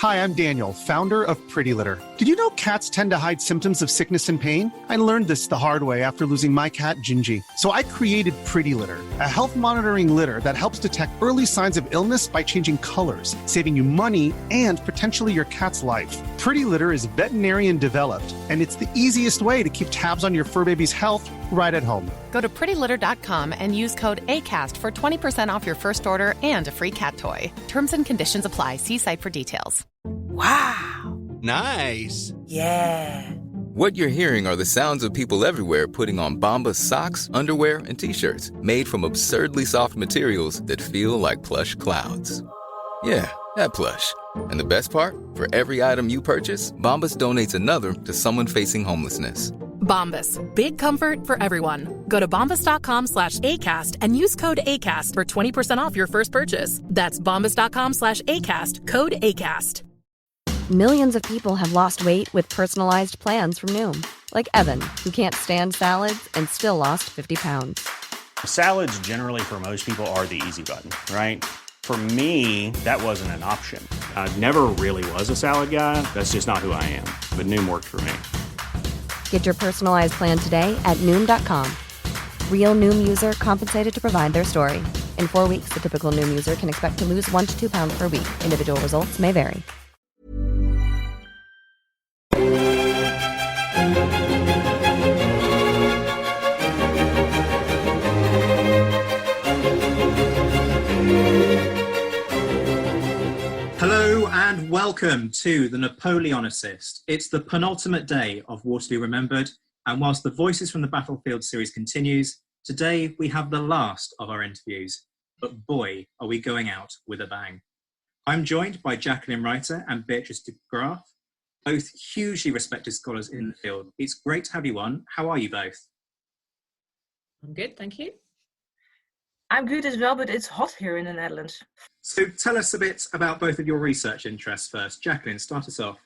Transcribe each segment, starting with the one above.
Hi, I'm Daniel, founder of Pretty Litter. Did you know cats tend to hide symptoms of sickness and pain? I learned this the hard way after losing my cat, Gingy. So I created Pretty Litter, a health monitoring litter that helps detect early signs of illness by changing colors, saving you money and potentially your cat's life. Pretty Litter is veterinarian developed, and it's the easiest way to keep tabs on your fur baby's health right at home. Go to prettylitter.com and use code ACAST for 20% off your first order and a free cat toy. Terms and conditions apply. See site for details. Wow. Nice. Yeah. What you're hearing are the sounds of people everywhere putting on Bombas socks, underwear, and T-shirts made from absurdly soft materials that feel like plush clouds. Yeah, that plush. And the best part? For every item you purchase, Bombas donates another to someone facing homelessness. Bombas. Big comfort for everyone. Go to bombas.com/ACAST and use code ACAST for 20% off your first purchase. That's bombas.com/ACAST. Code ACAST. Millions of people have lost weight with personalized plans from Noom. Like Evan, who can't stand salads and still lost 50 pounds. Salads generally for most people are the easy button, right? For me, that wasn't an option. I never really was a salad guy. That's just not who I am. But Noom worked for me. Get your personalized plan today at Noom.com. Real Noom user compensated to provide their story. In 4 weeks, the typical Noom user can expect to lose 1 to 2 pounds per week. Individual results may vary. Hello and welcome to the Napoleon Assist. It's the penultimate day of Waterloo Remembered, and whilst the Voices from the Battlefield series continues, today we have the last of our interviews, but boy, are we going out with a bang. I'm joined by Jacqueline Reiter and Beatrice de Graaf, both hugely respected scholars in the field. It's great to have you on. How are you both? I'm good, thank you. I'm good as well, but it's hot here in the Netherlands. So tell us a bit about both of your research interests first. Jacqueline, start us off.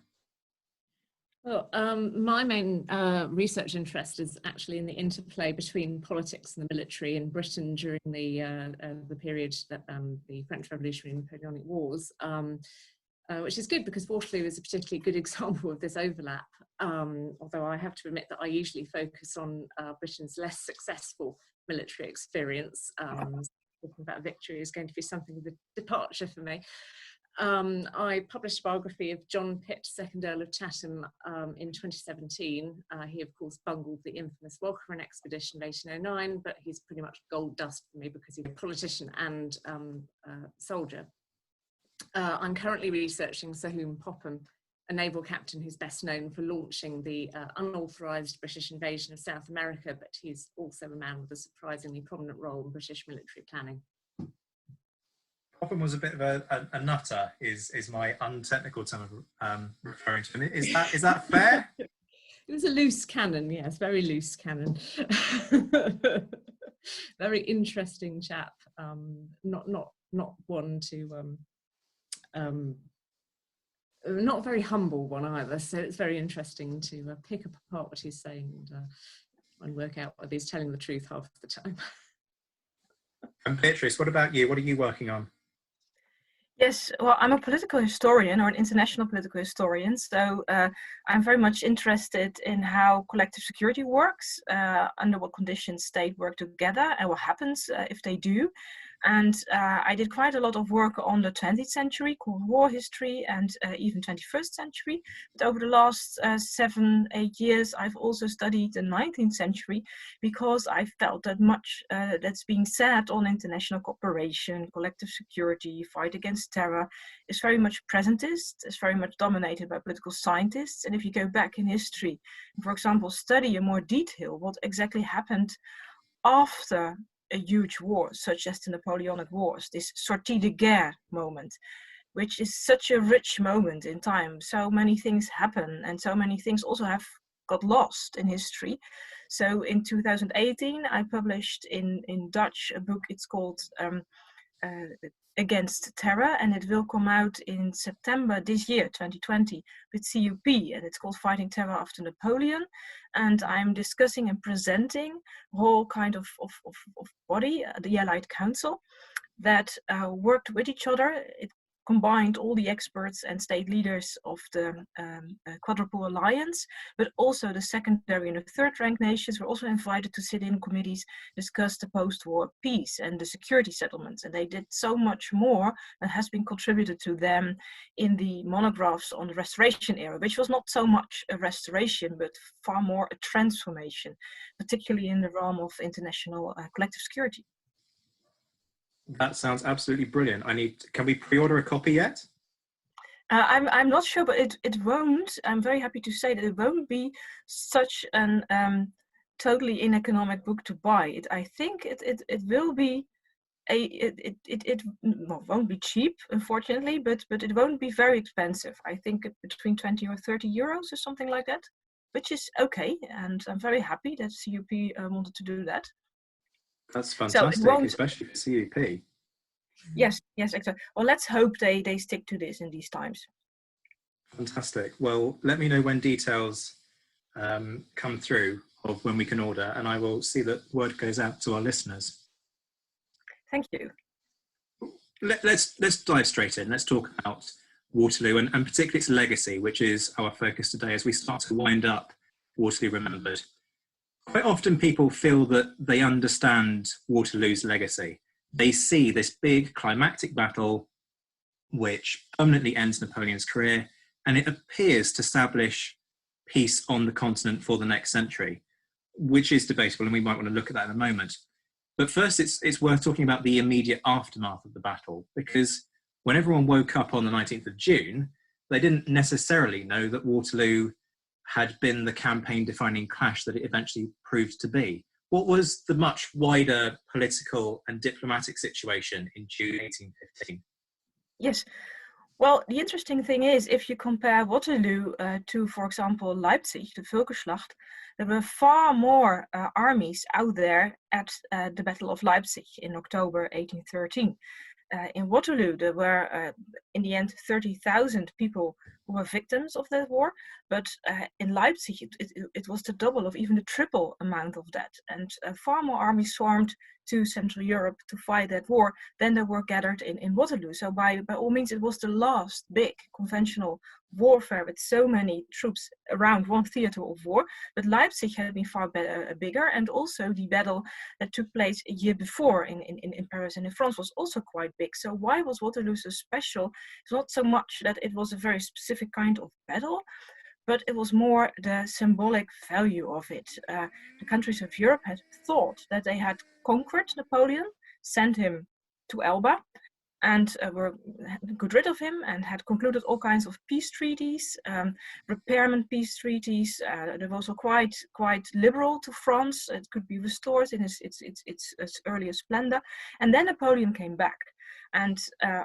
Well, my main research interest is actually in the interplay between politics and the military in Britain during the period that the French Revolutionary and Napoleonic Wars, which is good because Waterloo is a particularly good example of this overlap. Although I have to admit that I usually focus on Britain's less successful military experience. Talking about victory is going to be something of a departure for me. I published a biography of John Pitt, 2nd Earl of Chatham, in 2017. He, of course, bungled the infamous Walcheren expedition of 1809, but he's pretty much gold dust for me because he's a politician and soldier. I'm currently researching Sahum Popham, a naval captain who's best known for launching the unauthorised British invasion of South America, but he's also a man with a surprisingly prominent role in British military planning. Popham was a bit of a nutter, is my untechnical term of referring to him. Is that fair? It was a loose cannon, yes, very loose cannon. Very interesting chap. Not one to not a very humble one either, so it's very interesting to pick apart what he's saying and work out whether he's telling the truth half the time. And Beatrice, what about you? What are you working on? Yes, well, I'm a political historian or an international political historian, so I'm very much interested in how collective security works, under what conditions states work together, and what happens if they do. And I did quite a lot of work on the 20th century, Cold War history, and even 21st century. But over the last 7-8 years, I've also studied the 19th century because I felt that much that's being said on international cooperation, collective security, fight against terror is very much presentist, is very much dominated by political scientists. And if you go back in history, for example, study in more detail what exactly happened after a huge war, such as the Napoleonic Wars, this sortie de guerre moment, which is such a rich moment in time. So many things happen, and so many things also have got lost in history. So in 2018, I published in Dutch a book. It's called Against Terror, and it will come out in September this year, 2020, with CUP, and it's called Fighting Terror After Napoleon. And I'm discussing and presenting a whole kind of body, the Allied Council, that worked with each other. combined all the experts and state leaders of the Quadruple Alliance, but also the secondary and the third-ranked nations were also invited to sit in committees, discuss the post-war peace and the security settlements. And they did so much more that has been contributed to them in the monographs on the restoration era, which was not so much a restoration, but far more a transformation, particularly in the realm of international collective security. That sounds absolutely brilliant. Can we pre-order a copy yet? I'm not sure, but it won't. I'm very happy to say that it won't be such an totally uneconomic book to buy. I think it will be it won't be cheap, unfortunately, but it won't be very expensive. I think between 20 or 30 euros or something like that, which is okay, and I'm very happy that CUP wanted to do that. That's fantastic, so especially for CUP. Yes, exactly. Well, let's hope they stick to this in these times. Fantastic. Well, let me know when details come through of when we can order, and I will see that word goes out to our listeners. Thank you. Let's dive straight in. Let's talk about Waterloo and particularly its legacy, which is our focus today as we start to wind up Waterloo Remembered. Quite often people feel that they understand Waterloo's legacy. They see this big climactic battle which permanently ends Napoleon's career, and it appears to establish peace on the continent for the next century, which is debatable, and we might want to look at that in a moment. But first, it's worth talking about the immediate aftermath of the battle, because when everyone woke up on the 19th of June, they didn't necessarily know that Waterloo had been the campaign-defining clash that it eventually proved to be. What was the much wider political and diplomatic situation in June 1815? Yes. Well, the interesting thing is, if you compare Waterloo to, for example, Leipzig, the Völkerschlacht, there were far more armies out there at the Battle of Leipzig in October 1813. In Waterloo, there were, in the end, 30,000 people who were victims of that war. But in Leipzig, it was the double of even the triple amount of that. And far more armies swarmed to Central Europe to fight that war than there were gathered in Waterloo. So by all means, it was the last big conventional warfare with so many troops around one theater of war. But Leipzig had been far bigger, and also the battle that took place a year before in Paris and in France was also quite big. So why was Waterloo so special? It's not so much that it was a very specific kind of battle, but it was more the symbolic value of it. The countries of Europe had thought that they had conquered Napoleon, sent him to Elba, and were got rid of him, and had concluded all kinds of peace treaties, repairment peace treaties. They were also quite liberal to France. It could be restored in its earlier splendor. And then Napoleon came back. And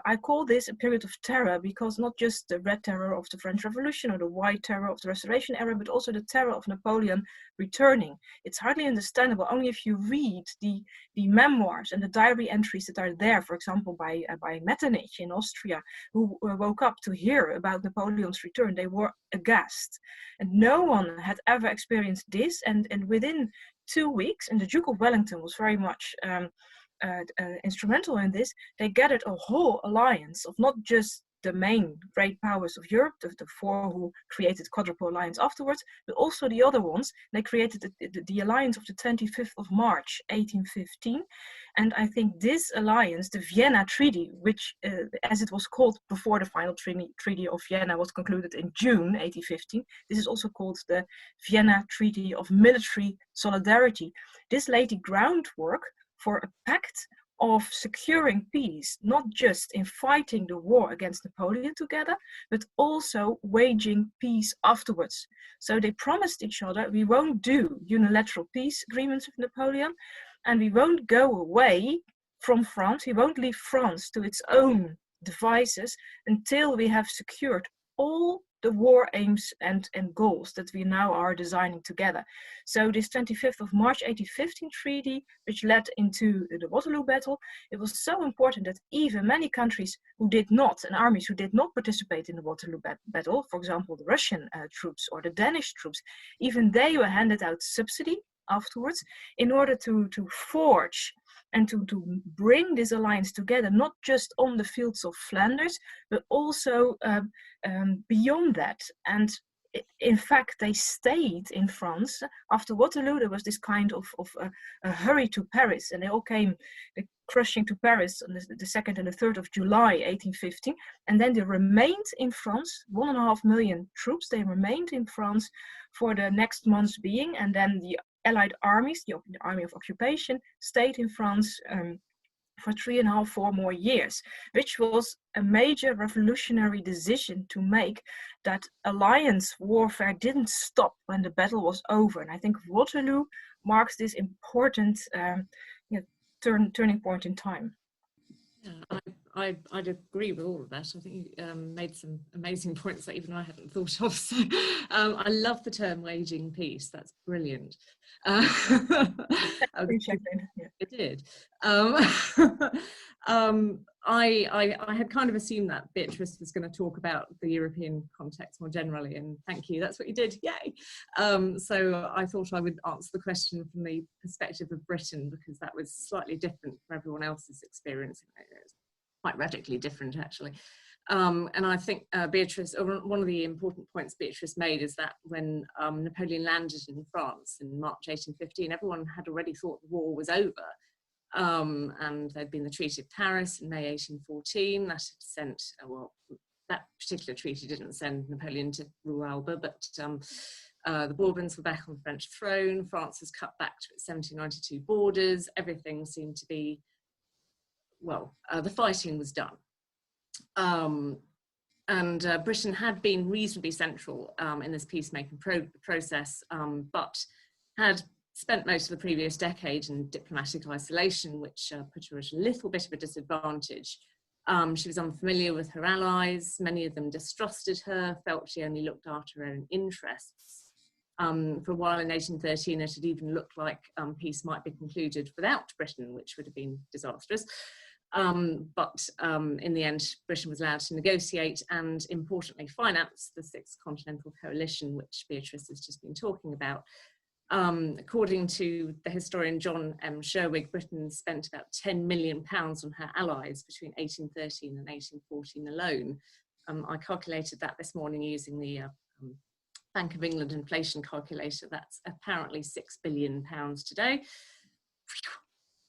I call this a period of terror, because not just the Red Terror of the French Revolution or the White Terror of the Restoration era, but also the terror of Napoleon returning. It's hardly understandable only if you read the memoirs and the diary entries that are there, for example, by Metternich in Austria, who woke up to hear about Napoleon's return. They were aghast. And no one had ever experienced this. And within 2 weeks, and the Duke of Wellington was very much instrumental in this, they gathered a whole alliance of not just the main great powers of Europe, the four who created Quadruple Alliance afterwards, but also the other ones. They created the alliance of the 25th of March, 1815. And I think this alliance, the Vienna Treaty, which, as it was called before the final Treaty of Vienna was concluded in June 1815, this is also called the Vienna Treaty of Military Solidarity. This laid the groundwork for a pact of securing peace, not just in fighting the war against Napoleon together, but also waging peace afterwards. So they promised each other, we won't do unilateral peace agreements with Napoleon, and we won't go away from France, we won't leave France to its own devices until we have secured all the war aims and goals that we now are designing together. So this 25th of March 1815 treaty, which led into the Waterloo battle, it was so important that even many countries who did not, and armies who did not participate in the Waterloo battle, for example, the Russian troops or the Danish troops, even they were handed out subsidy afterwards in order to forge and to bring this alliance together, not just on the fields of Flanders, but also beyond that. And in fact, they stayed in France. After Waterloo, there was this kind of a hurry to Paris, and they all came crushing to Paris on the 2nd and the 3rd of July, 1815. And then they remained in France, 1.5 million troops. They remained in France for the next months being, and then the Allied armies, the army of occupation, stayed in France for 3.5, 4 more years, which was a major revolutionary decision to make. That alliance warfare didn't stop when the battle was over. And I think Waterloo marks this important turning point in time. Yeah, I'd agree with all of that. I think you made some amazing points that even I hadn't thought of. So I love the term waging peace. That's brilliant. It did. I had kind of assumed that Beatrice was going to talk about the European context more generally, and thank you, that's what you did, yay! So I thought I would answer the question from the perspective of Britain, because that was slightly different from everyone else's experience. It's quite radically different, actually. And I think Beatrice, or one of the important points Beatrice made, is that when Napoleon landed in France in March 1815, everyone had already thought the war was over. And there'd been the Treaty of Paris in May 1814 that had sent, well, that particular treaty didn't send Napoleon to rule Elba, but the Bourbons were back on the French throne. France was cut back to its 1792 borders. Everything seemed to be, well, the fighting was done. And Britain had been reasonably central in this peacemaking process, but had spent most of the previous decade in diplomatic isolation, which put her at a little bit of a disadvantage. She was unfamiliar with her allies. Many of them distrusted her, felt she only looked after her own interests. For a while in 1813, it had even looked like peace might be concluded without Britain, which would have been disastrous. But in the end, Britain was allowed to negotiate and, importantly, finance the Sixth Continental Coalition, which Beatrice has just been talking about. According to the historian John M. Sherwig, Britain spent about £10 million on her allies between 1813 and 1814 alone. I calculated that this morning using the Bank of England inflation calculator. That's apparently £6 billion today.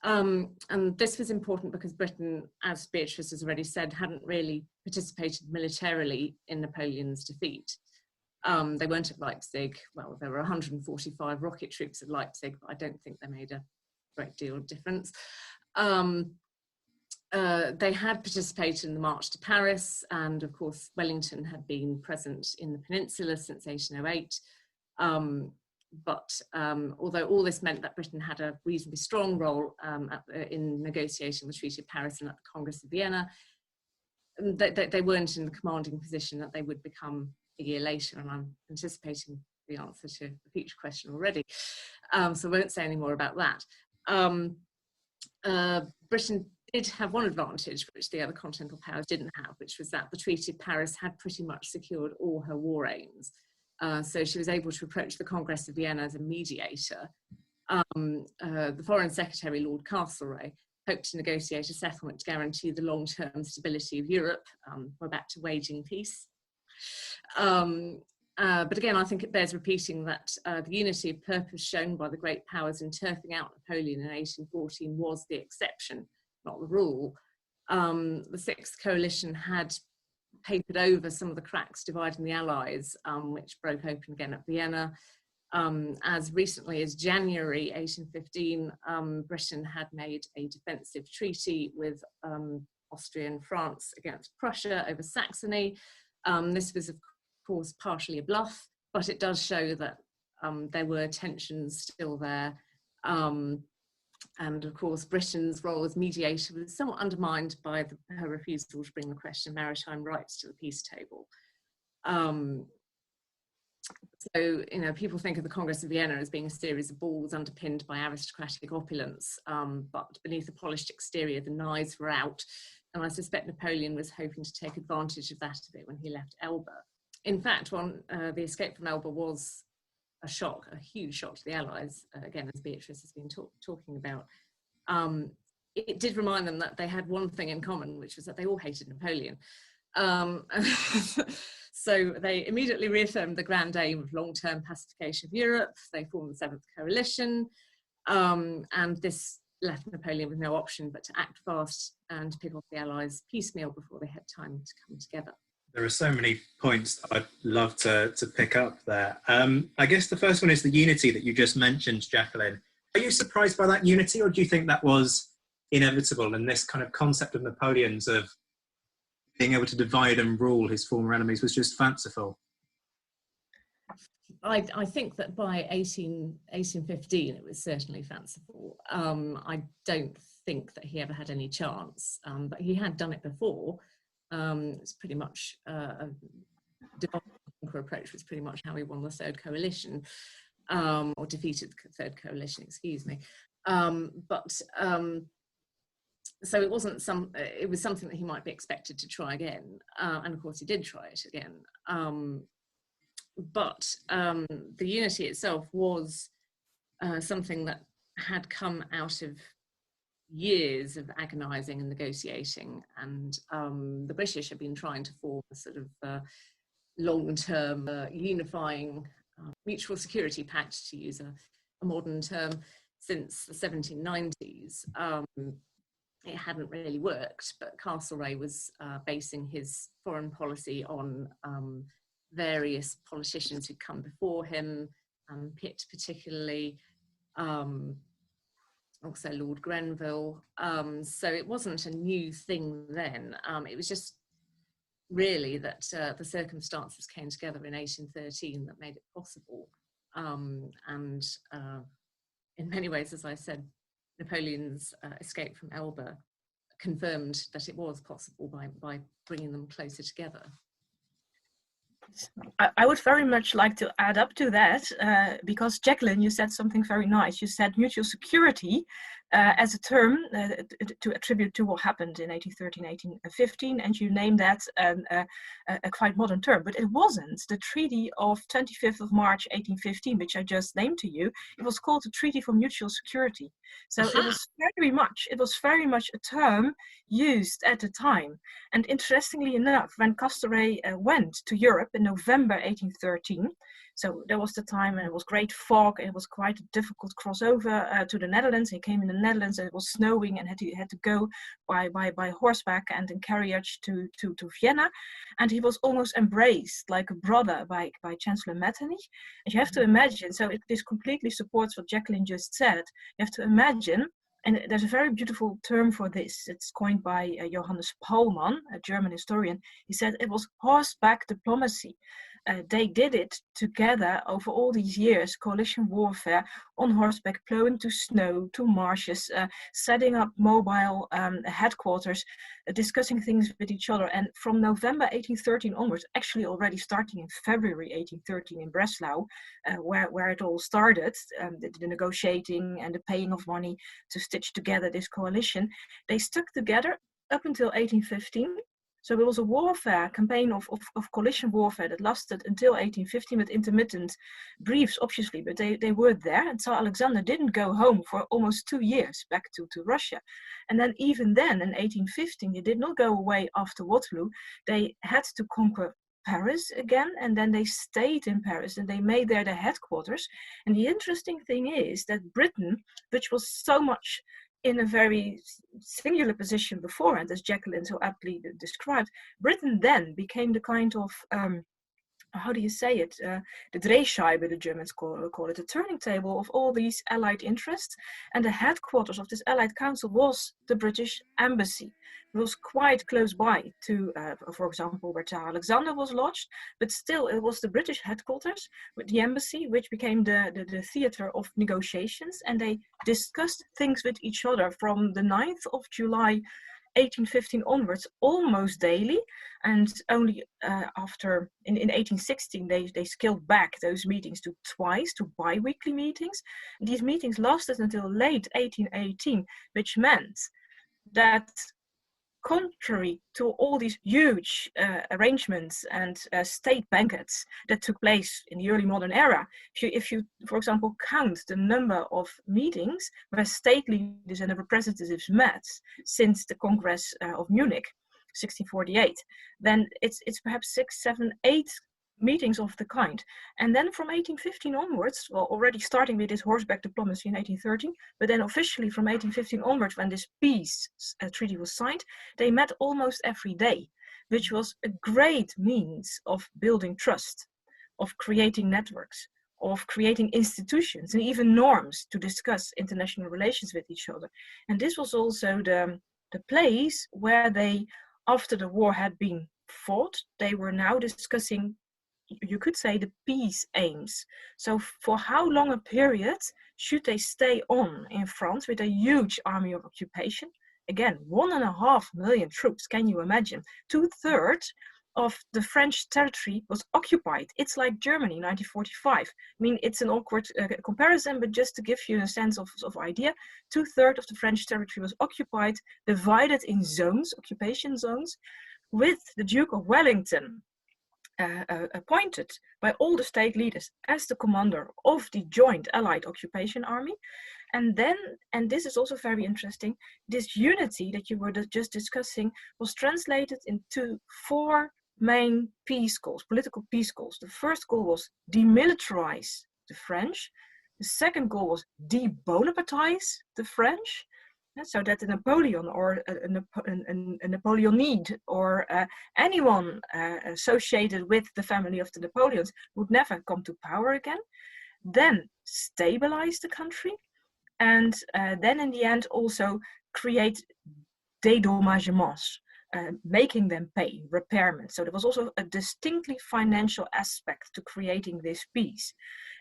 And this was important because Britain, as Beatrice has already said, hadn't really participated militarily in Napoleon's defeat. They weren't at Leipzig. Well, there were 145 rocket troops at Leipzig, but I don't think they made a great deal of difference. They had participated in the March to Paris, and of course, Wellington had been present in the peninsula since 1808. But although all this meant that Britain had a reasonably strong role in negotiating the Treaty of Paris and at the Congress of Vienna, they weren't in the commanding position that they would become a year later, and I'm anticipating the answer to the future question already, so I won't say any more about that. Britain did have one advantage which the other continental powers didn't have, which was that the Treaty of Paris had pretty much secured all her war aims. So she was able to approach the Congress of Vienna as a mediator. The Foreign Secretary, Lord Castlereagh, hoped to negotiate a settlement to guarantee the long-term stability of Europe. We're back to waging peace. But again, I think it bears repeating that the unity of purpose shown by the great powers in turfing out Napoleon in 1814 was the exception, not the rule. The Sixth Coalition had papered over some of the cracks dividing the Allies, which broke open again at Vienna. As recently as January 1815, Britain had made a defensive treaty with Austria and France against Prussia over Saxony. This was, of course, partially a bluff, but it does show that there were tensions still there. And of course, Britain's role as mediator was somewhat undermined by her refusal to bring the question of maritime rights to the peace table. So, you know, people think of the Congress of Vienna as being a series of balls underpinned by aristocratic opulence, but beneath the polished exterior, the knives were out. And I suspect Napoleon was hoping to take advantage of that a bit when he left Elba. In fact, the escape from Elba was a shock, a huge shock to the Allies, again, as Beatrice has been talking about. it did remind them that they had one thing in common, which was that they all hated Napoleon. So they immediately reaffirmed the grand aim of long-term pacification of Europe. They formed the Seventh Coalition, and this left Napoleon with no option but to act fast and pick off the Allies piecemeal before they had time to come together. There are so many points that I'd love to pick up there. I guess the first one is the unity that you just mentioned, Jacqueline. Are you surprised by that unity, or do you think that was inevitable, and this kind of concept of Napoleon's of being able to divide and rule his former enemies was just fanciful? I think that by 1815 it was certainly fanciful. I don't think that he ever had any chance, but he had done it before. It's pretty much a divide and conquer approach was pretty much how he won the Third Coalition, or defeated the Third Coalition, excuse me. So it wasn't it was something that he might be expected to try again, and of course he did try it again. But the unity itself was something that had come out of years of agonising and negotiating, and the British had been trying to form a sort of long-term unifying mutual security pact, to use a modern term, since the 1790s. It hadn't really worked, but Castlereagh was basing his foreign policy on various politicians who'd come before him, Pitt particularly, also Lord Grenville. So it wasn't a new thing then. It was just really that the circumstances came together in 1813 that made it possible. And in many ways, as I said, Napoleon's escape from Elba confirmed that it was possible by bringing them closer together. I would very much like to add up to that, because Jacqueline, you said something very nice. You said mutual security as a term to attribute to what happened in 1813, 1815, and you named that a quite modern term, but it wasn't. The Treaty of 25th of March 1815, which I just named to you, it was called the Treaty for Mutual Security. So it was very much a term used at the time. And interestingly enough, when Castlereagh went to Europe in November 1813, so there was the time and it was great fog, and it was quite a difficult crossover to the Netherlands. He came in the Netherlands and it was snowing and had to go by horseback and in carriage to Vienna, and he was almost embraced like a brother by Chancellor Metternich. And you have to imagine, so this completely supports what Jacqueline just said, you have to imagine, and there's a very beautiful term for this. It's coined by Johannes Paulmann, a German historian. He said it was horseback diplomacy. They did it together over all these years, coalition warfare on horseback, plowing to snow, to marshes, setting up mobile headquarters, discussing things with each other. And from November 1813 onwards, actually already starting in February 1813 in Breslau, where it all started, the negotiating and the paying of money to stitch together this coalition, they stuck together up until 1815. So it was a campaign of coalition warfare that lasted until 1815 with intermittent briefs, obviously, but they were there. And Tsar Alexander didn't go home for almost 2 years back to Russia. And then even then, in 1815, they did not go away after Waterloo. They had to conquer Paris again, and then they stayed in Paris and they made there their headquarters. And the interesting thing is that Britain, which was so much in a very singular position before, and as Jacqueline so aptly described, Britain then became the kind of, how do you say it, the Drehscheibe, the Germans call it, the turning table of all these allied interests. And the headquarters of this allied council was the British embassy. It was quite close by to, for example, where Tsar Alexander was lodged, but still it was the British headquarters with the embassy, which became the theater of negotiations, and they discussed things with each other from the 9th of July 1815 onwards, almost daily. And only after, in 1816, they scaled back those meetings to twice, to bi-weekly meetings. And these meetings lasted until late 1818, which meant that contrary to all these huge arrangements and state banquets that took place in the early modern era. If you, for example, count the number of meetings where state leaders and representatives met since the Congress of Munich, 1648, then it's perhaps 6, 7, 8 meetings of the kind. And then from 1815 onwards, well, already starting with this horseback diplomacy in 1813, but then officially from 1815 onwards, when this peace treaty was signed, they met almost every day, which was a great means of building trust, of creating networks, of creating institutions and even norms to discuss international relations with each other. And this was also the place where they, after the war had been fought, they were now discussing, you could say, the peace aims. So for how long a period should they stay on in France with a huge army of occupation? Again, 1.5 million troops, can you imagine? 2/3 of the French territory was occupied. It's like Germany, 1945. I mean, it's an awkward comparison, but just to give you a sense of idea, 2/3 of the French territory was occupied, divided in zones, occupation zones, with the Duke of Wellington appointed by all the state leaders as the commander of the joint Allied occupation army. And then, and this is also very interesting, this unity that you were just discussing was translated into 4 main peace goals, political peace goals. The first goal was demilitarize the French. The second goal was de-Bonapartize the French, so that a Napoleon or a Napoleonide or anyone associated with the family of the Napoleons would never come to power again. Then stabilize the country, and then in the end also create dédommagements, making them pay, repairment. So there was also a distinctly financial aspect to creating this peace.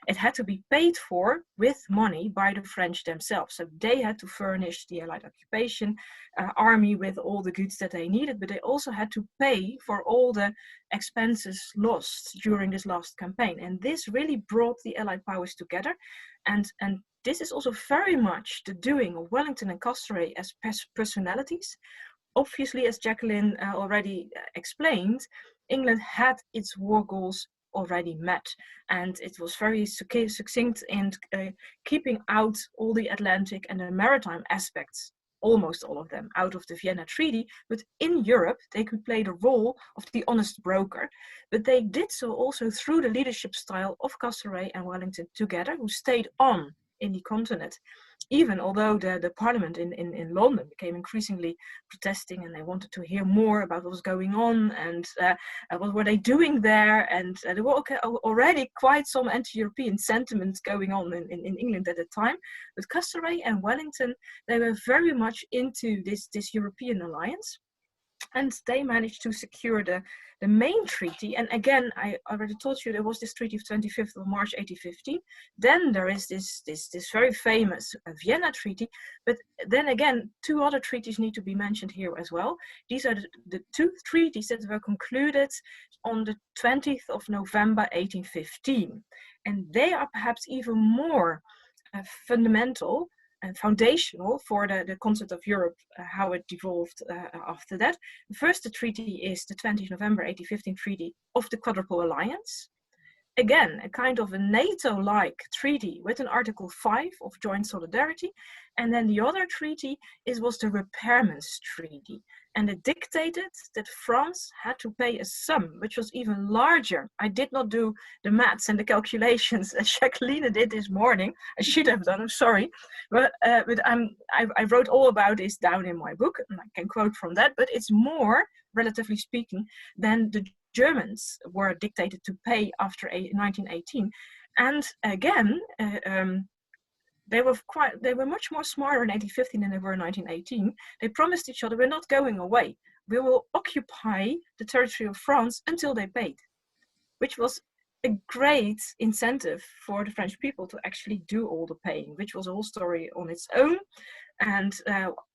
It had to be paid for with money by the French themselves. So they had to furnish the Allied occupation army with all the goods that they needed, but they also had to pay for all the expenses lost during this last campaign. And this really brought the Allied powers together. And this is also very much the doing of Wellington and Castlereagh as personalities. Obviously, as Jacqueline already explained, England had its war goals already met, and it was very succinct in keeping out all the Atlantic and the maritime aspects, almost all of them, out of the Vienna Treaty. But in Europe, they could play the role of the honest broker, but they did so also through the leadership style of Castlereagh and Wellington together, who stayed on in the continent. Even although the parliament in London became increasingly protesting, and they wanted to hear more about what was going on and what were they doing there, and there were already quite some anti-European sentiments going on in England at the time. But Castlereagh and Wellington, they were very much into this European alliance, and they managed to secure the main treaty. And again, I already told you there was this treaty of 25th of March 1815. Then there is this very famous Vienna Treaty. But then again, 2 other treaties need to be mentioned here as well. These are the 2 treaties that were concluded on the 20th of November 1815. And they are perhaps even more fundamental and foundational for the concept of Europe, how it evolved after that. First, the treaty is the 20th November 1815 Treaty of the Quadruple Alliance. Again, a kind of a NATO-like treaty with an Article 5 of joint solidarity. And then the other treaty was the Repairments Treaty. And it dictated that France had to pay a sum which was even larger. I did not do the maths and the calculations as Jacqueline did this morning. I should have done, I'm sorry. But I wrote all about this down in my book, and I can quote from that. But it's more, relatively speaking, than the Germans were dictated to pay after 1918. And again, they were much more smarter in 1815 than they were in 1918. They promised each other, we're not going away. We will occupy the territory of France until they paid, which was a great incentive for the French people to actually do all the paying, which was a whole story on its own. And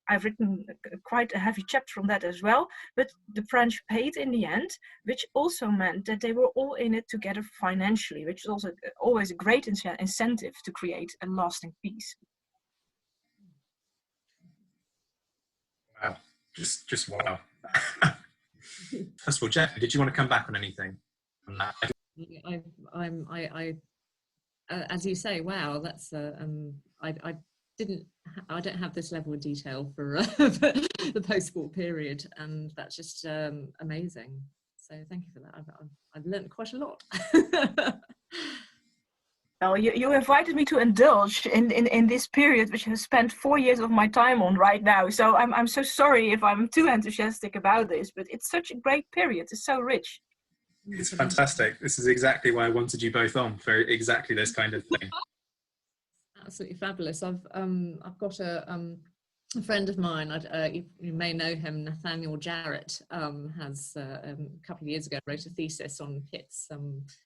I've written quite a heavy chapter on that as well. But the French paid in the end, which also meant that they were all in it together financially, which is also always a great incentive to create a lasting peace. Wow. Just wow. First of all, Jeff, did you want to come back on anything on that? I as you say, wow, that's I don't have this level of detail for the post-war period, and that's just amazing. So thank you for that. I've learned quite a lot. Well, you invited me to indulge in this period, which I have spent 4 years of my time on right now. So I'm so sorry if I'm too enthusiastic about this, but it's such a great period. It's so rich. It's fantastic. This is exactly why I wanted you both on, for exactly this kind of thing. Absolutely fabulous. I've got a friend of mine, you may know him, Nathaniel Jarrett, has a couple of years ago wrote a thesis on Pitt's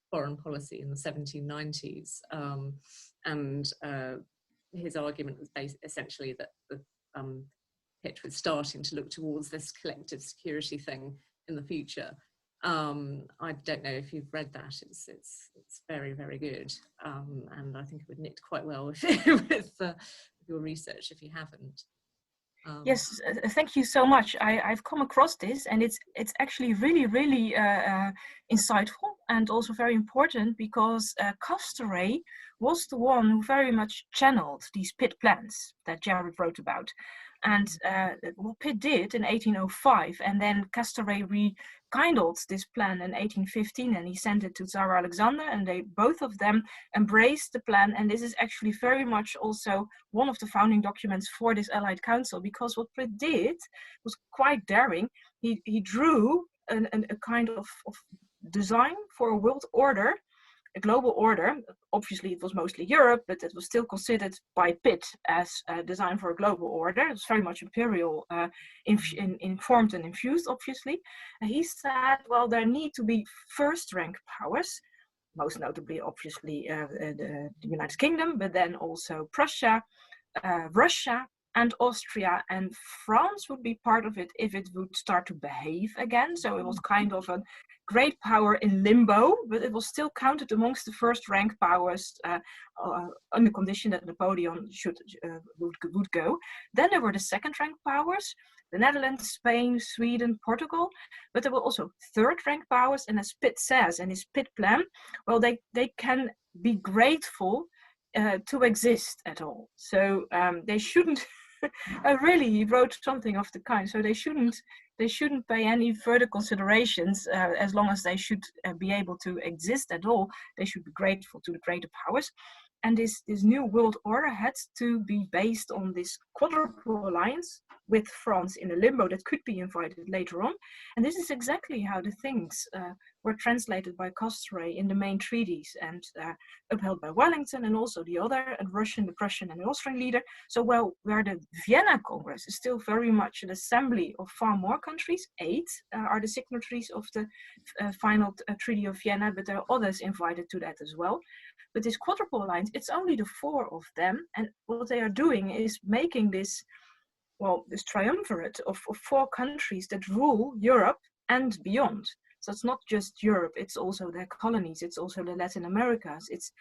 foreign policy in the 1790s, and his argument was essentially that Pitt was starting to look towards this collective security thing in the future. I don't know if you've read that. It's very, very good, and I think it would knit quite well with your research if you haven't. Yes, thank you so much. I've come across this, and it's actually really, really insightful and also very important, because Castlereagh was the one who very much channeled these Pitt plans that Jared wrote about. And what Pitt did in 1805, and then Castlereagh rekindled this plan in 1815, and he sent it to Tsar Alexander, and they both of them embraced the plan. And this is actually very much also one of the founding documents for this Allied Council, because what Pitt did was quite daring. He drew a kind of design for a world order, a global order. Obviously it was mostly Europe, but it was still considered by Pitt as a design for a global order. It was very much imperial, informed and infused, obviously. And he said, well, there need to be first rank powers, most notably, obviously, the United Kingdom, but then also Prussia, Russia, and Austria, and France would be part of it if it would start to behave again. So it was kind of a great power in limbo, but it was still counted amongst the first rank powers on the condition that Napoleon would go. Then there were the second rank powers, the Netherlands, Spain, Sweden, Portugal, but there were also third rank powers, and as Pitt says in his Pitt plan, well, they can be grateful to exist at all. So they shouldn't really, he wrote something of the kind. So they shouldn't pay any further considerations as long as they should be able to exist at all. They should be grateful to the greater powers. And this new world order had to be based on this quadruple alliance with France in a limbo that could be invited later on. And this is exactly how the things were translated by Castlereagh in the main treaties and upheld by Wellington, and also the other, and Russian, the Prussian, and the Austrian leader. So where the Vienna Congress is still very much an assembly of far more countries, 8 are the signatories of the final Treaty of Vienna, but there are others invited to that as well. But this quadruple alliance, it's only the 4 of them, and what they are doing is making this, well, this triumvirate of 4 countries that rule Europe and beyond. So it's not just Europe; it's also their colonies. It's also the Latin Americas. It's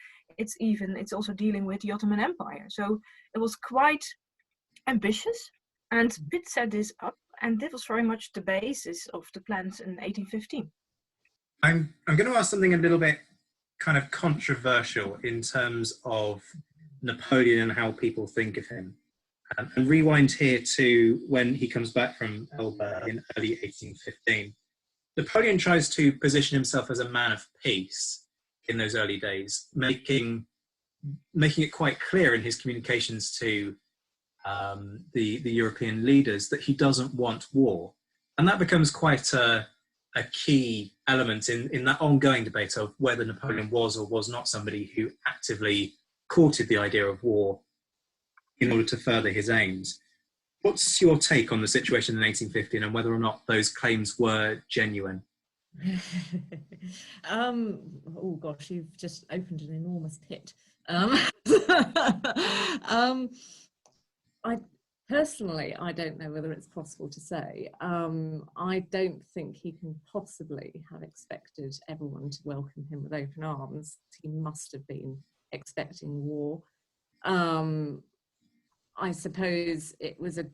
also dealing with the Ottoman Empire. So it was quite ambitious, and Pitt set this up, and that was very much the basis of the plans in 1815. I'm going to ask something a little bit kind of controversial in terms of Napoleon and how people think of him. And rewind here to when he comes back from Elba in early 1815. Napoleon tries to position himself as a man of peace in those early days, making it quite clear in his communications to the European leaders that he doesn't want war. And that becomes quite a key element in that ongoing debate of whether Napoleon was or was not somebody who actively courted the idea of war in order to further his aims. What's your take on the situation in 1815 and whether or not those claims were genuine? Oh gosh, you've just opened an enormous pit. I don't know whether it's possible to say. I don't think he can possibly have expected everyone to welcome him with open arms. He must have been expecting war. I suppose it was a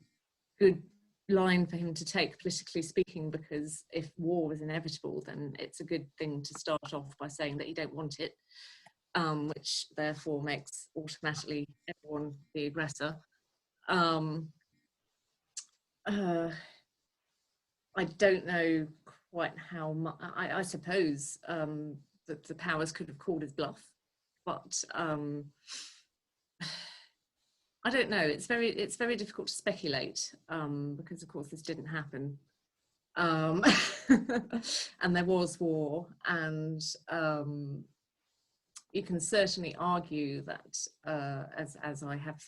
good line for him to take, politically speaking, because if war was inevitable, then it's a good thing to start off by saying that you don't want it, which therefore makes automatically everyone the aggressor. I don't know quite how much. I suppose that the powers could have called his bluff, but I don't know. It's very difficult to speculate because, of course, this didn't happen, and there was war, and you can certainly argue that, as I have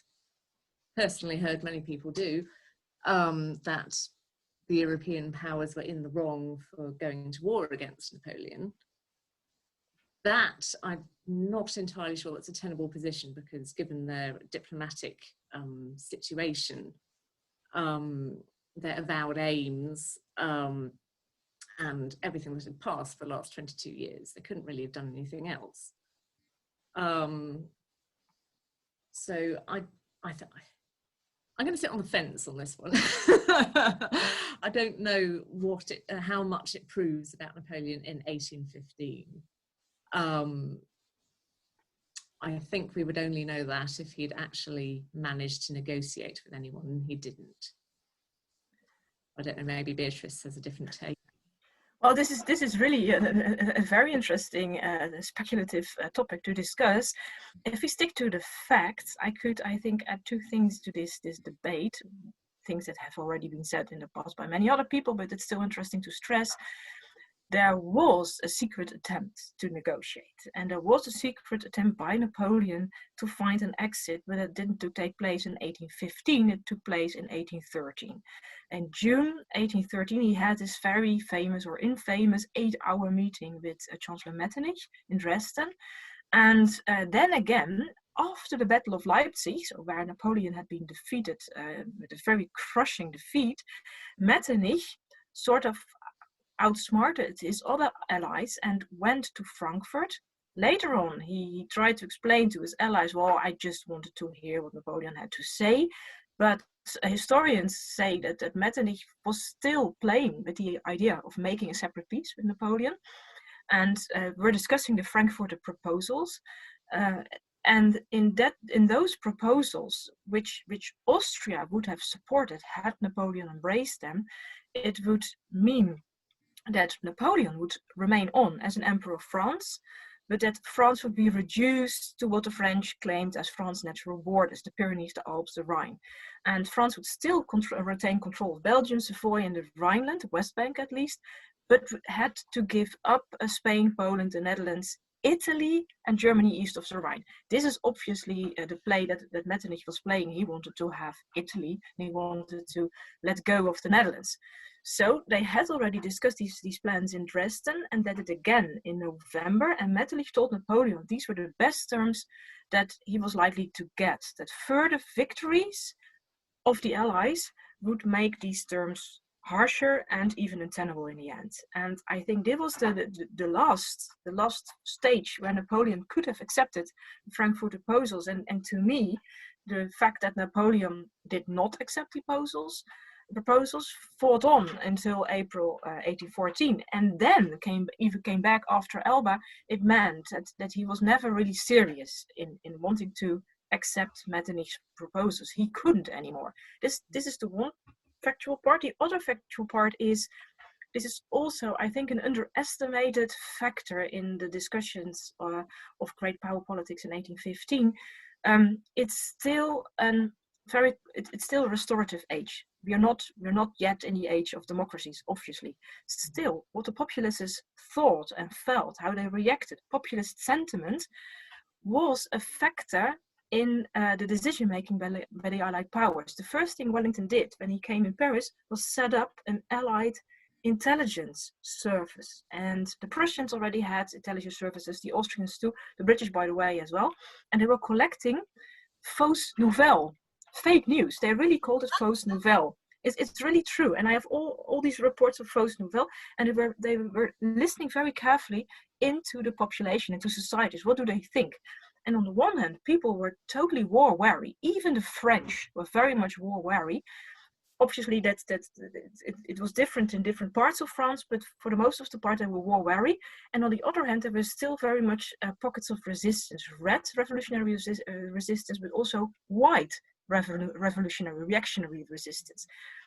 personally heard many people do, that the European powers were in the wrong for going to war against Napoleon. That I'm not entirely sure that's a tenable position, because given their diplomatic situation, their avowed aims, and everything that had passed for the last 22 years, they couldn't really have done anything else. So I'm going to sit on the fence on this one. I don't know how much it proves about Napoleon in 1815. I think we would only know that if he'd actually managed to negotiate with anyone, and he didn't. I don't know, maybe Beatrice has a different take. Well, this is really a very interesting speculative topic to discuss. If we stick to the facts, I think add two things to this debate, things that have already been said in the past by many other people, but it's still interesting to stress. There was a secret attempt to negotiate, and there was a secret attempt by Napoleon to find an exit, but it didn't take place in 1815, it took place in 1813. In June 1813, he had this very famous or infamous 8-hour meeting with Chancellor Metternich in Dresden, and then again, after the Battle of Leipzig, so where Napoleon had been defeated with a very crushing defeat, Metternich sort of outsmarted his other allies and went to Frankfurt. Later on, he tried to explain to his allies, well, I just wanted to hear what Napoleon had to say. But historians say that Metternich was still playing with the idea of making a separate peace with Napoleon. And we're discussing the Frankfurter proposals. And in those proposals, which Austria would have supported had Napoleon embraced them, it would mean that Napoleon would remain on as an emperor of France, but that France would be reduced to what the French claimed as France's natural borders, the Pyrenees, the Alps, the Rhine. And France would still retain control of Belgium, Savoy, and the Rhineland, the West Bank at least, but had to give up Spain, Poland, the Netherlands, Italy, and Germany east of the Rhine. This is obviously the play that Metternich was playing. He wanted to have Italy, and he wanted to let go of the Netherlands. So they had already discussed these plans in Dresden, and did it again in November. And Metternich told Napoleon these were the best terms that he was likely to get, that further victories of the Allies would make these terms harsher and even untenable in the end. And I think this was the last stage where Napoleon could have accepted the Frankfurt proposals. And to me, the fact that Napoleon did not accept the proposals fought on until April 1814, and then came back after Elba. It meant that he was never really serious in wanting to accept Metternich's proposals. He couldn't anymore. This is the one factual part. The other factual part is this is also, I think, an underestimated factor in the discussions of great power politics in 1815. It's still it's still a restorative age. We're not yet in the age of democracies, obviously. Still, what the populists thought and felt, how they reacted, populist sentiment was a factor in the decision-making by the Allied powers. The first thing Wellington did when he came in Paris was set up an Allied intelligence service. And the Prussians already had intelligence services, the Austrians too, the British, by the way, as well. And they were collecting fausse nouvelles, fake news. They really called it fausse nouvelles. It's really true. And I have all these reports of fausse nouvelles, and they were listening very carefully into the population, into societies. What do they think? And on the one hand, people were totally war weary. Even the French were very much war weary. obviously it was different in different parts of France, but for the most of the part they were war weary. And on the other hand, there were still very much pockets of resistance, red revolutionary resistance, but also white revolutionary, reactionary resistance.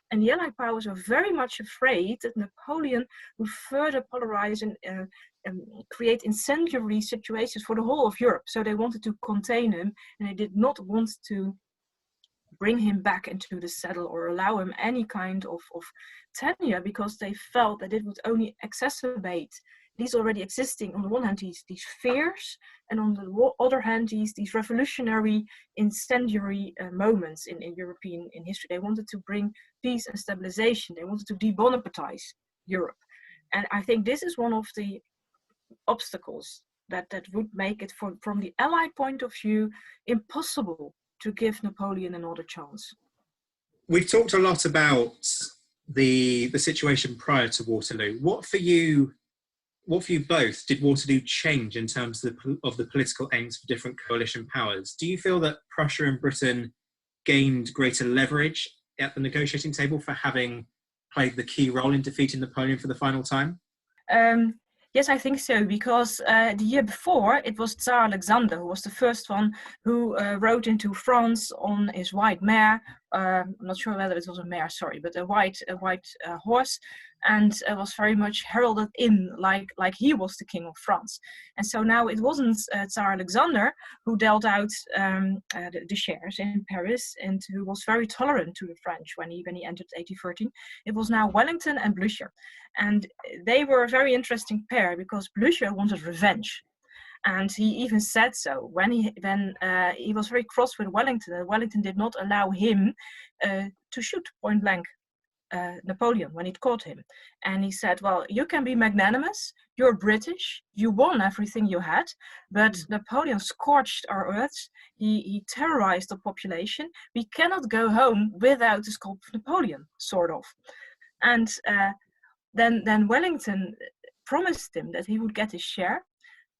And the Allied powers were very much afraid that Napoleon would further polarize and create incendiary situations for the whole of Europe. So they wanted to contain him, and they did not want to bring him back into the saddle or allow him any kind of tenure, because they felt that it would only exacerbate these already existing, on the one hand, these fears, and on the other hand, these revolutionary, incendiary moments in European history. They wanted to bring peace and stabilization. They wanted to de-Bonaparte Europe. And I think this is one of the obstacles that would make it, from the Allied point of view, impossible to give Napoleon another chance. We've talked a lot about the situation prior to Waterloo. What for you both did Waterloo change in terms of the political aims for different coalition powers? Do you feel that Prussia and Britain gained greater leverage at the negotiating table for having played the key role in defeating Napoleon for the final time? Yes, I think so, because the year before, it was Tsar Alexander who was the first one who rode into France on his white mare. I'm not sure whether it was a mare, sorry, but a white horse, and was very much heralded in like he was the king of France. And so now it wasn't Tsar Alexander who dealt out the shares in Paris and who was very tolerant to the French when he entered 1813. It was now Wellington and Blücher. And they were a very interesting pair, because Blücher wanted revenge. And he even said so when he was very cross with Wellington, and Wellington did not allow him to shoot point blank Napoleon when he'd caught him. And he said, well, you can be magnanimous, you're British, you won everything you had, but Napoleon scorched our earths, he terrorized the population, we cannot go home without the scalp of Napoleon, sort of. And then Wellington promised him that he would get his share,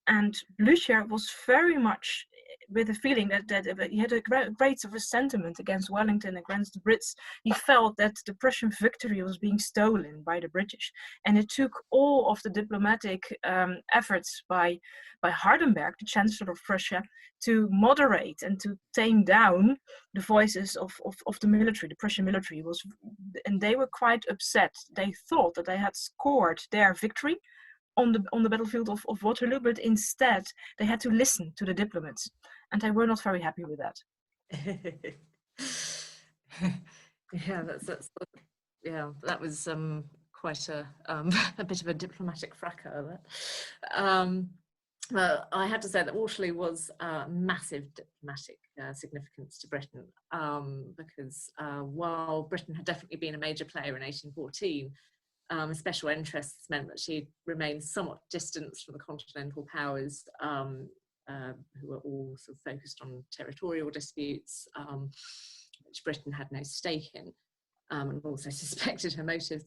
and Blücher was very much with the feeling that he had a great resentment against Wellington, against the Brits. He felt that the Prussian victory was being stolen by the British, and it took all of the diplomatic efforts by Hardenberg, the Chancellor of Prussia, to moderate and to tame down the voices of the military. The Prussian military and they were quite upset. They thought that they had scored their victory on the battlefield of Waterloo, but instead they had to listen to the diplomats, and they were not very happy with that. That was quite a bit of a diplomatic fracas. I had to say that Waterloo was massive diplomatic significance to Britain, because while Britain had definitely been a major player in 1814, special interests meant that she remained somewhat distanced from the continental powers, who were all sort of focused on territorial disputes, which Britain had no stake in, and also suspected her motives.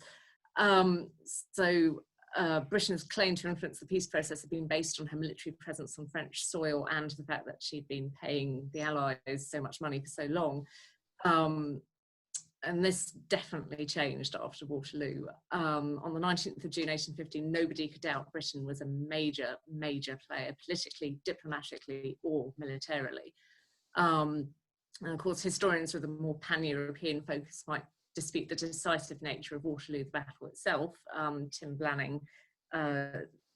Britain's claim to influence the peace process had been based on her military presence on French soil and the fact that she'd been paying the Allies so much money for so long. And this definitely changed after Waterloo. On the 19th of June 1815, nobody could doubt Britain was a major, major player, politically, diplomatically, or militarily. And of course, historians with a more pan-European focus might dispute the decisive nature of Waterloo, the battle itself. Tim Blanning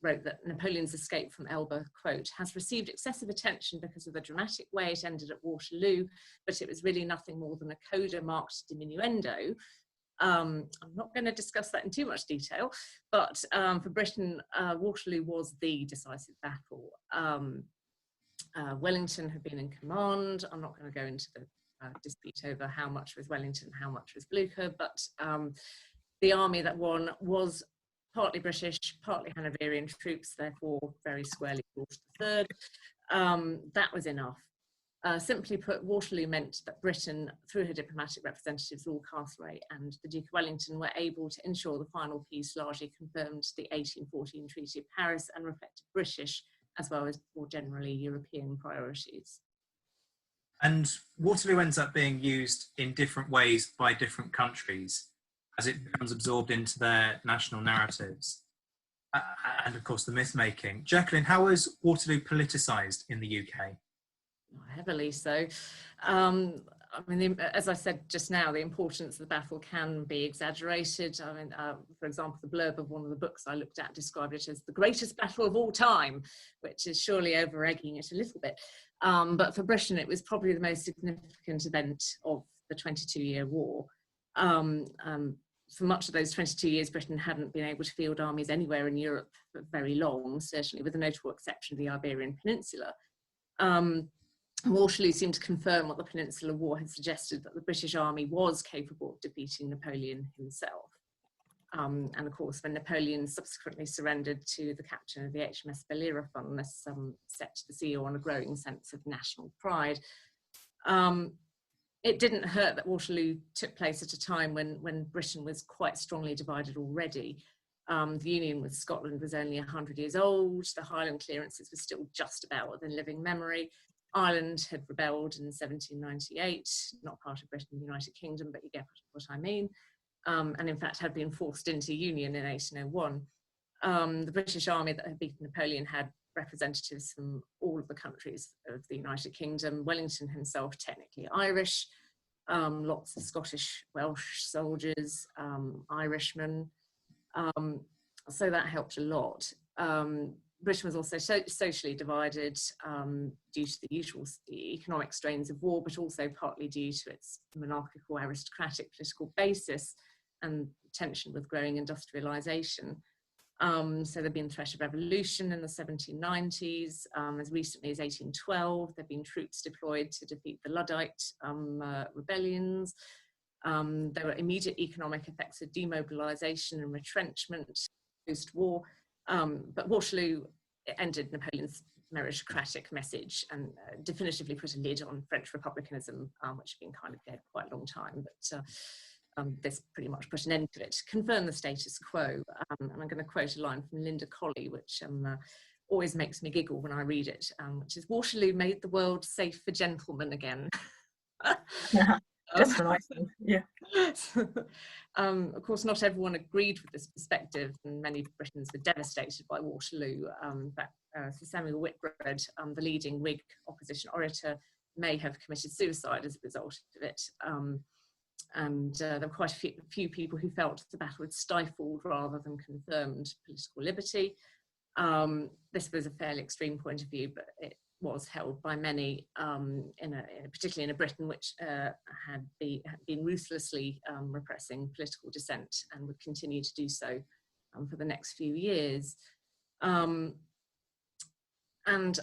wrote that Napoleon's escape from Elba, quote, has received excessive attention because of the dramatic way it ended at Waterloo, but it was really nothing more than a coda-marked diminuendo. I'm not going to discuss that in too much detail, but for Britain, Waterloo was the decisive battle. Wellington had been in command. I'm not going to go into the dispute over how much was Wellington, how much was Blücher, but the army that won was partly British, partly Hanoverian troops, therefore very squarely George III. That was enough. Simply put, Waterloo meant that Britain, through her diplomatic representatives, Lord Castlereagh and the Duke of Wellington, were able to ensure the final peace largely confirmed the 1814 Treaty of Paris and reflected British, as well as more generally European priorities. And Waterloo ends up being used in different ways by different countries as it becomes absorbed into their national narratives. And of course, the myth making. Jacqueline, how was Waterloo politicised in the UK? Heavily so. I mean, as I said just now, the importance of the battle can be exaggerated. I mean, for example, the blurb of one of the books I looked at described it as the greatest battle of all time, which is surely over-egging it a little bit. But for Britain, it was probably the most significant event of the 22-year war. For much of those 22 years, Britain hadn't been able to field armies anywhere in Europe for very long, certainly with the notable exception of the Iberian Peninsula. Waterloo seemed to confirm what the Peninsular War had suggested, that the British Army was capable of defeating Napoleon himself. And of course, when Napoleon subsequently surrendered to the captain of the HMS Bellerophon, this set the seal on a growing sense of national pride. It didn't hurt that Waterloo took place at a time when Britain was quite strongly divided already. The union with Scotland was only 100 years old. The Highland clearances were still just about within living memory. Ireland had rebelled in 1798, not part of Britain and the United Kingdom, but you get what I mean. And in fact had been forced into union in 1801. The British Army that had beaten Napoleon had representatives from all of the countries of the United Kingdom. Wellington himself technically Irish, lots of Scottish, Welsh soldiers, Irishmen. So that helped a lot. Britain was also socially divided due to the usual economic strains of war, but also partly due to its monarchical aristocratic political basis and tension with growing industrialisation. So there'd been threat of revolution in the 1790s. As recently as 1812, there'd been troops deployed to defeat the Luddite rebellions. There were immediate economic effects of demobilisation and retrenchment post-war. But Waterloo ended Napoleon's meritocratic message and definitively put a lid on French republicanism, which had been kind of dead for quite a long time. But this pretty much put an end to it, confirmed the status quo. And I'm going to quote a line from Linda Colley, which always makes me giggle when I read it, which is, "Waterloo made the world safe for gentlemen again." Yeah, that's a nice thing. Yeah. Of course, not everyone agreed with this perspective, and many Britons were devastated by Waterloo. But Sir Samuel Whitbread, the leading Whig opposition orator, may have committed suicide as a result of it. And there were quite a few people who felt the battle had stifled rather than confirmed political liberty. This was a fairly extreme point of view, but it was held by many, particularly in a Britain which had been ruthlessly repressing political dissent and would continue to do so for the next few years. And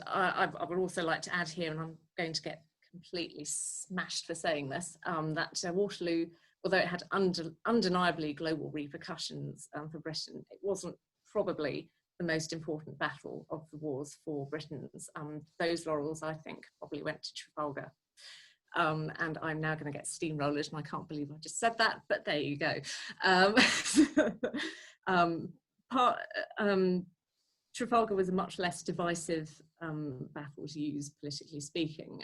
I would also like to add here, and I'm going to get completely smashed for saying this, that Waterloo, although it had undeniably global repercussions for Britain, it wasn't probably the most important battle of the wars for Britons. Those laurels, I think, probably went to Trafalgar. And I'm now going to get steamrolled, and I can't believe I just said that, but there you go. Trafalgar was a much less divisive battle to use, politically speaking.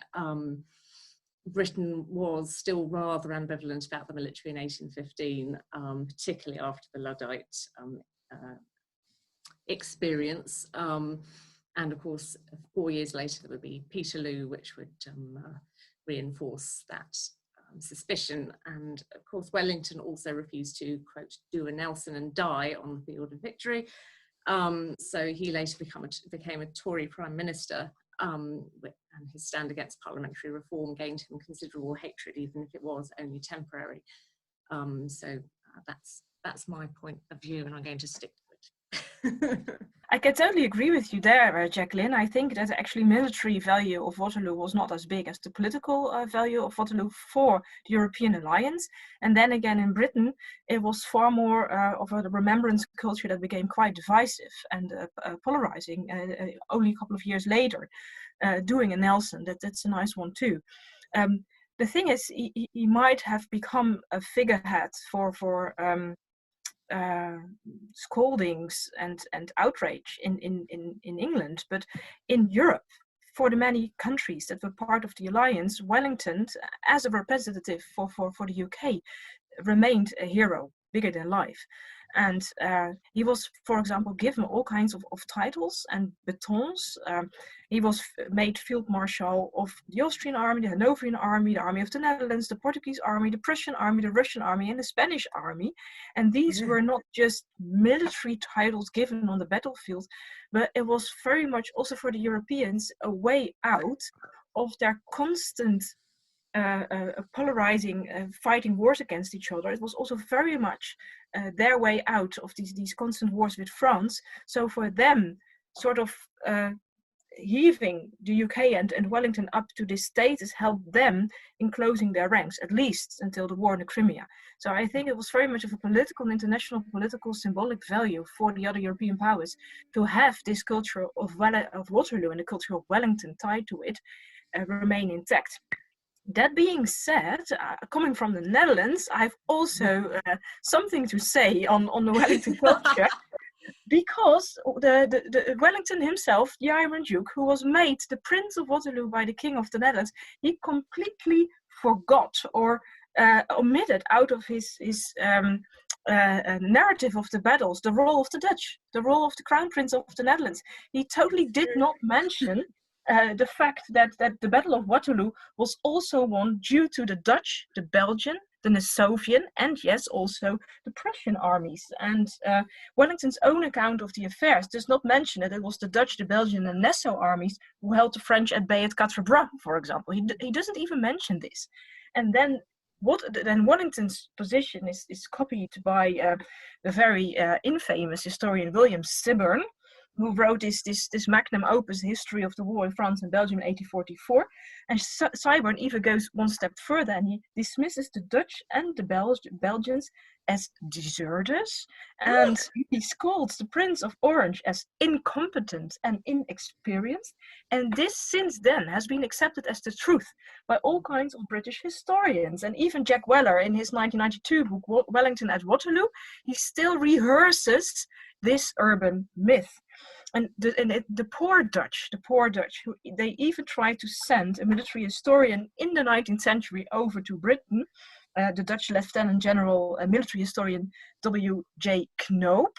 Britain was still rather ambivalent about the military in 1815, particularly after the Luddite experience. And of course, 4 years later, there would be Peterloo, which would reinforce that suspicion. And of course, Wellington also refused to, quote, do a Nelson and die on the field of victory. So he later became a Tory Prime Minister, and his stand against parliamentary reform gained him considerable hatred, even if it was only temporary. So that's my point of view, and I'm going to stick to it. I can totally agree with you there, Jacqueline. I think that actually military value of Waterloo was not as big as the political value of Waterloo for the European alliance. And then again in Britain, it was far more of a remembrance culture that became quite divisive and polarizing only a couple of years later, doing a Nelson. That's a nice one too. The thing is, he might have become a figurehead for scoldings and outrage in England, but in Europe, for the many countries that were part of the alliance, Wellington, as a representative for the UK, remained a hero, bigger than life. And he was, for example, given all kinds of titles and batons. He was made Field Marshal of the Austrian army, the Hanoverian army, the army of the Netherlands, the Portuguese army, the Prussian army, the Russian army, and the Spanish army. And these were not just military titles given on the battlefield, but it was very much also for the Europeans a way out of their constant polarizing, fighting wars against each other. It was also very much their way out of these constant wars with France. So for them, sort of heaving the UK and Wellington up to this status helped them in closing their ranks, at least until the war in the Crimea. So I think it was very much of a political, international political symbolic value for the other European powers to have this culture of Waterloo and the culture of Wellington tied to it remain intact. That being said, coming from the Netherlands, I've also something to say on the Wellington culture, because the Wellington himself, the Iron Duke, who was made the Prince of Waterloo by the King of the Netherlands, he completely forgot or omitted out of his narrative of the battles the role of the Dutch, the role of the Crown Prince of the Netherlands. He totally did not mention the fact that the Battle of Waterloo was also won due to the Dutch, the Belgian, the Nassovian, and yes, also the Prussian armies. And Wellington's own account of the affairs does not mention that it was the Dutch, the Belgian, and Nassau armies who held the French at bay at Quatre Bras, for example. He doesn't even mention this. And then Wellington's position is copied by the very infamous historian William Sibbern, who wrote this magnum opus, History of the War in France and Belgium in 1844. And Sibbern even goes one step further, and he dismisses the Dutch and the Belgians as deserters, and he scolds the Prince of Orange as incompetent and inexperienced. And this since then has been accepted as the truth by all kinds of British historians. And even Jack Weller, in his 1992 book Wellington at Waterloo, he still rehearses this urban myth. And the poor Dutch, who they even tried to send a military historian in the 19th century over to Britain, the Dutch Lieutenant General military historian W.J. Knoop.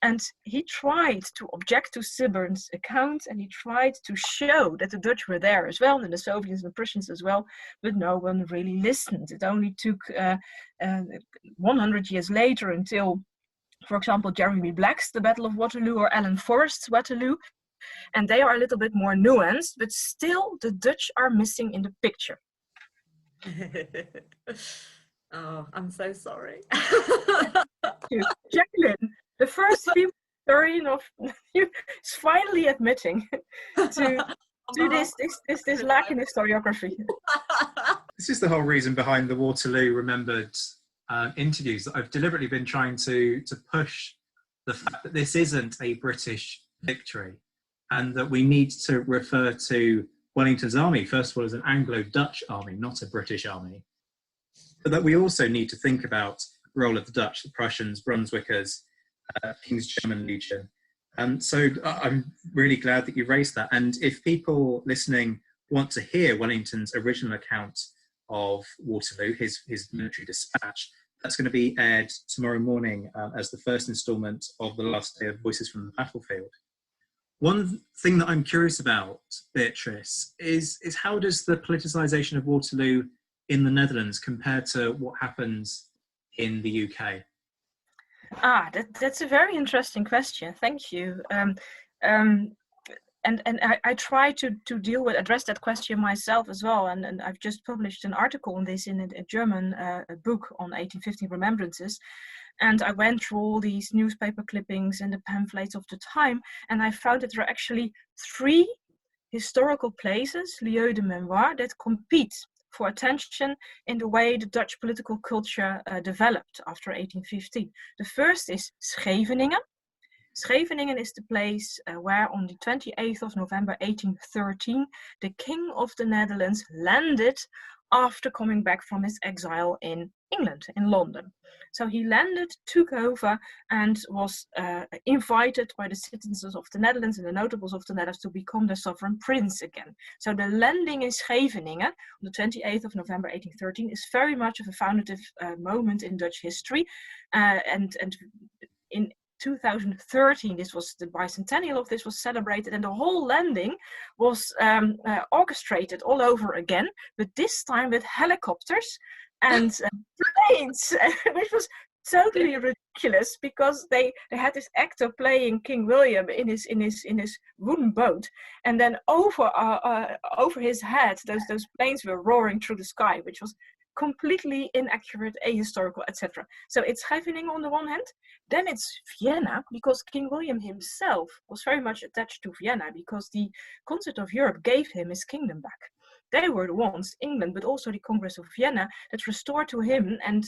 And he tried to object to Sibbern's account, and he tried to show that the Dutch were there as well, and the Soviets and the Prussians as well, but no one really listened. It only took 100 years later until, for example, Jeremy Black's The Battle of Waterloo or Alan Forrest's Waterloo, and they are a little bit more nuanced, but still the Dutch are missing in the picture. Oh, I'm so sorry. Jacqueline, the first female historian of you is finally admitting to this lack in historiography. This is the whole reason behind the Waterloo Remembered interviews, that I've deliberately been trying to push the fact that this isn't a British victory, and that we need to refer to Wellington's army, first of all, as an Anglo-Dutch army, not a British army. But that we also need to think about the role of the Dutch, the Prussians, Brunswickers, King's German Legion. And so I'm really glad that you raised that. And if people listening want to hear Wellington's original account of Waterloo, his military dispatch, that's going to be aired tomorrow morning as the first instalment of the last day of Voices from the Battlefield. One thing that I'm curious about, Beatrice, is how does the politicisation of Waterloo in the Netherlands compare to what happens in the UK? That's a very interesting question. Thank you. And I try to address that question myself as well. And I've just published an article on this in a German book on 1815 remembrances. And I went through all these newspaper clippings and the pamphlets of the time, and I found that there are actually 3 historical places, lieux de mémoire, that compete for attention in the way the Dutch political culture developed after 1815. The first is Scheveningen. Scheveningen is the place where on the 28th of November 1813, the King of the Netherlands landed after coming back from his exile in England, in London. So he landed, took over, and was invited by the citizens of the Netherlands and the notables of the Netherlands to become the sovereign prince again. So the landing in Scheveningen on the 28th of November 1813 is very much of a foundative moment in Dutch history. And in 2013, this was the bicentennial of this was celebrated, and the whole landing was orchestrated all over again, but this time with helicopters and planes, which was totally ridiculous because they had this actor playing King William in his wooden boat, and then over his head those planes were roaring through the sky, which was completely inaccurate, ahistorical, etc. So it's Scheveningen on the one hand, then it's Vienna, because King William himself was very much attached to Vienna because the Concert of Europe gave him his kingdom back. They were the ones, England, but also the Congress of Vienna, that restored to him. And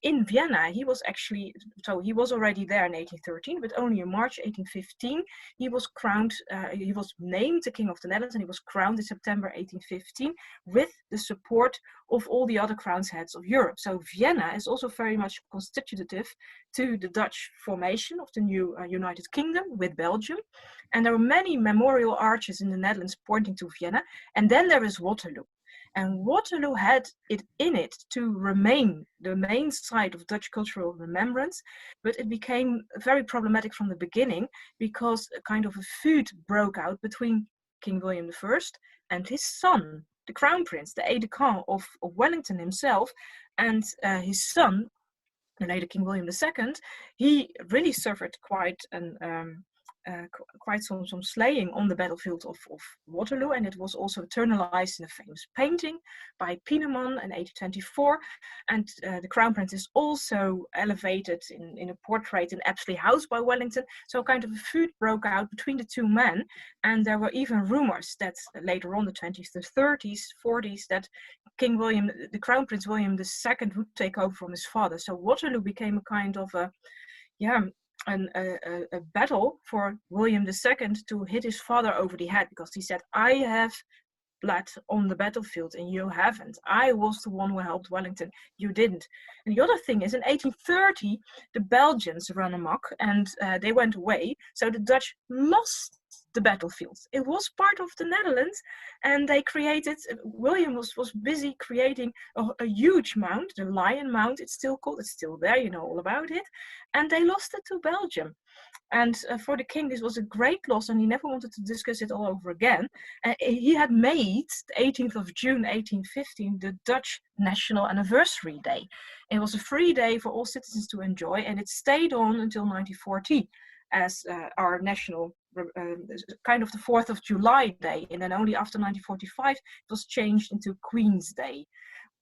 in Vienna, he was already there in 1813, but only in March 1815, he was crowned, he was named the King of the Netherlands, and he was crowned in September 1815 with the support of all the other crown's heads of Europe. So Vienna is also very much constitutive to the Dutch formation of the new United Kingdom with Belgium. And there are many memorial arches in the Netherlands pointing to Vienna. And then there is Waterloo. And Waterloo had it in it to remain the main site of Dutch cultural remembrance, but it became very problematic from the beginning because a kind of a feud broke out between King William I and his son, the Crown Prince, the aide-de-camp of Wellington himself, and his son, the later King William II. He really suffered quite some slaying on the battlefield of Waterloo, and it was also eternalized in a famous painting by Pieneman in 1824. And the Crown Prince is also elevated in a portrait in Apsley House by Wellington. So kind of a feud broke out between the two men, and there were even rumors that later on, the 20s, the 30s, 40s, that King William, the Crown Prince William II, would take over from his father. So Waterloo became a kind of a battle for William II to hit his father over the head, because he said, I have bled on the battlefield and you haven't. I was the one who helped Wellington, you didn't. And the other thing is, in 1830, the Belgians ran amok and they went away. So the Dutch lost the battlefield. It was part of the Netherlands, and they created, William was busy creating a huge mound, the Lion Mound, it's still called, it's still there, you know all about it, and they lost it to Belgium. And for the king, this was a great loss, and he never wanted to discuss it all over again. He had made the 18th of June 1815 the Dutch National Anniversary Day. It was a free day for all citizens to enjoy, and it stayed on until 1940 as our national kind of the 4th of July day, and then only after 1945 it was changed into Queen's Day.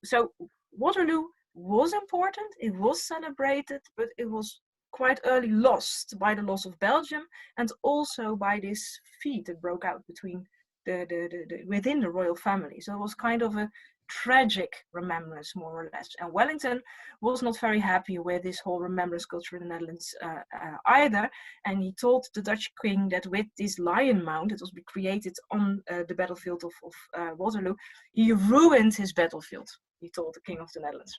So Waterloo was important, it was celebrated, but it was quite early lost by the loss of Belgium, and also by this feud that broke out between within the royal family. So it was kind of a tragic remembrance, more or less. And Wellington was not very happy with this whole remembrance culture in the Netherlands either. And he told the Dutch king that with this Lion Mound that was created on the battlefield of Waterloo, he ruined his battlefield, he told the king of the Netherlands.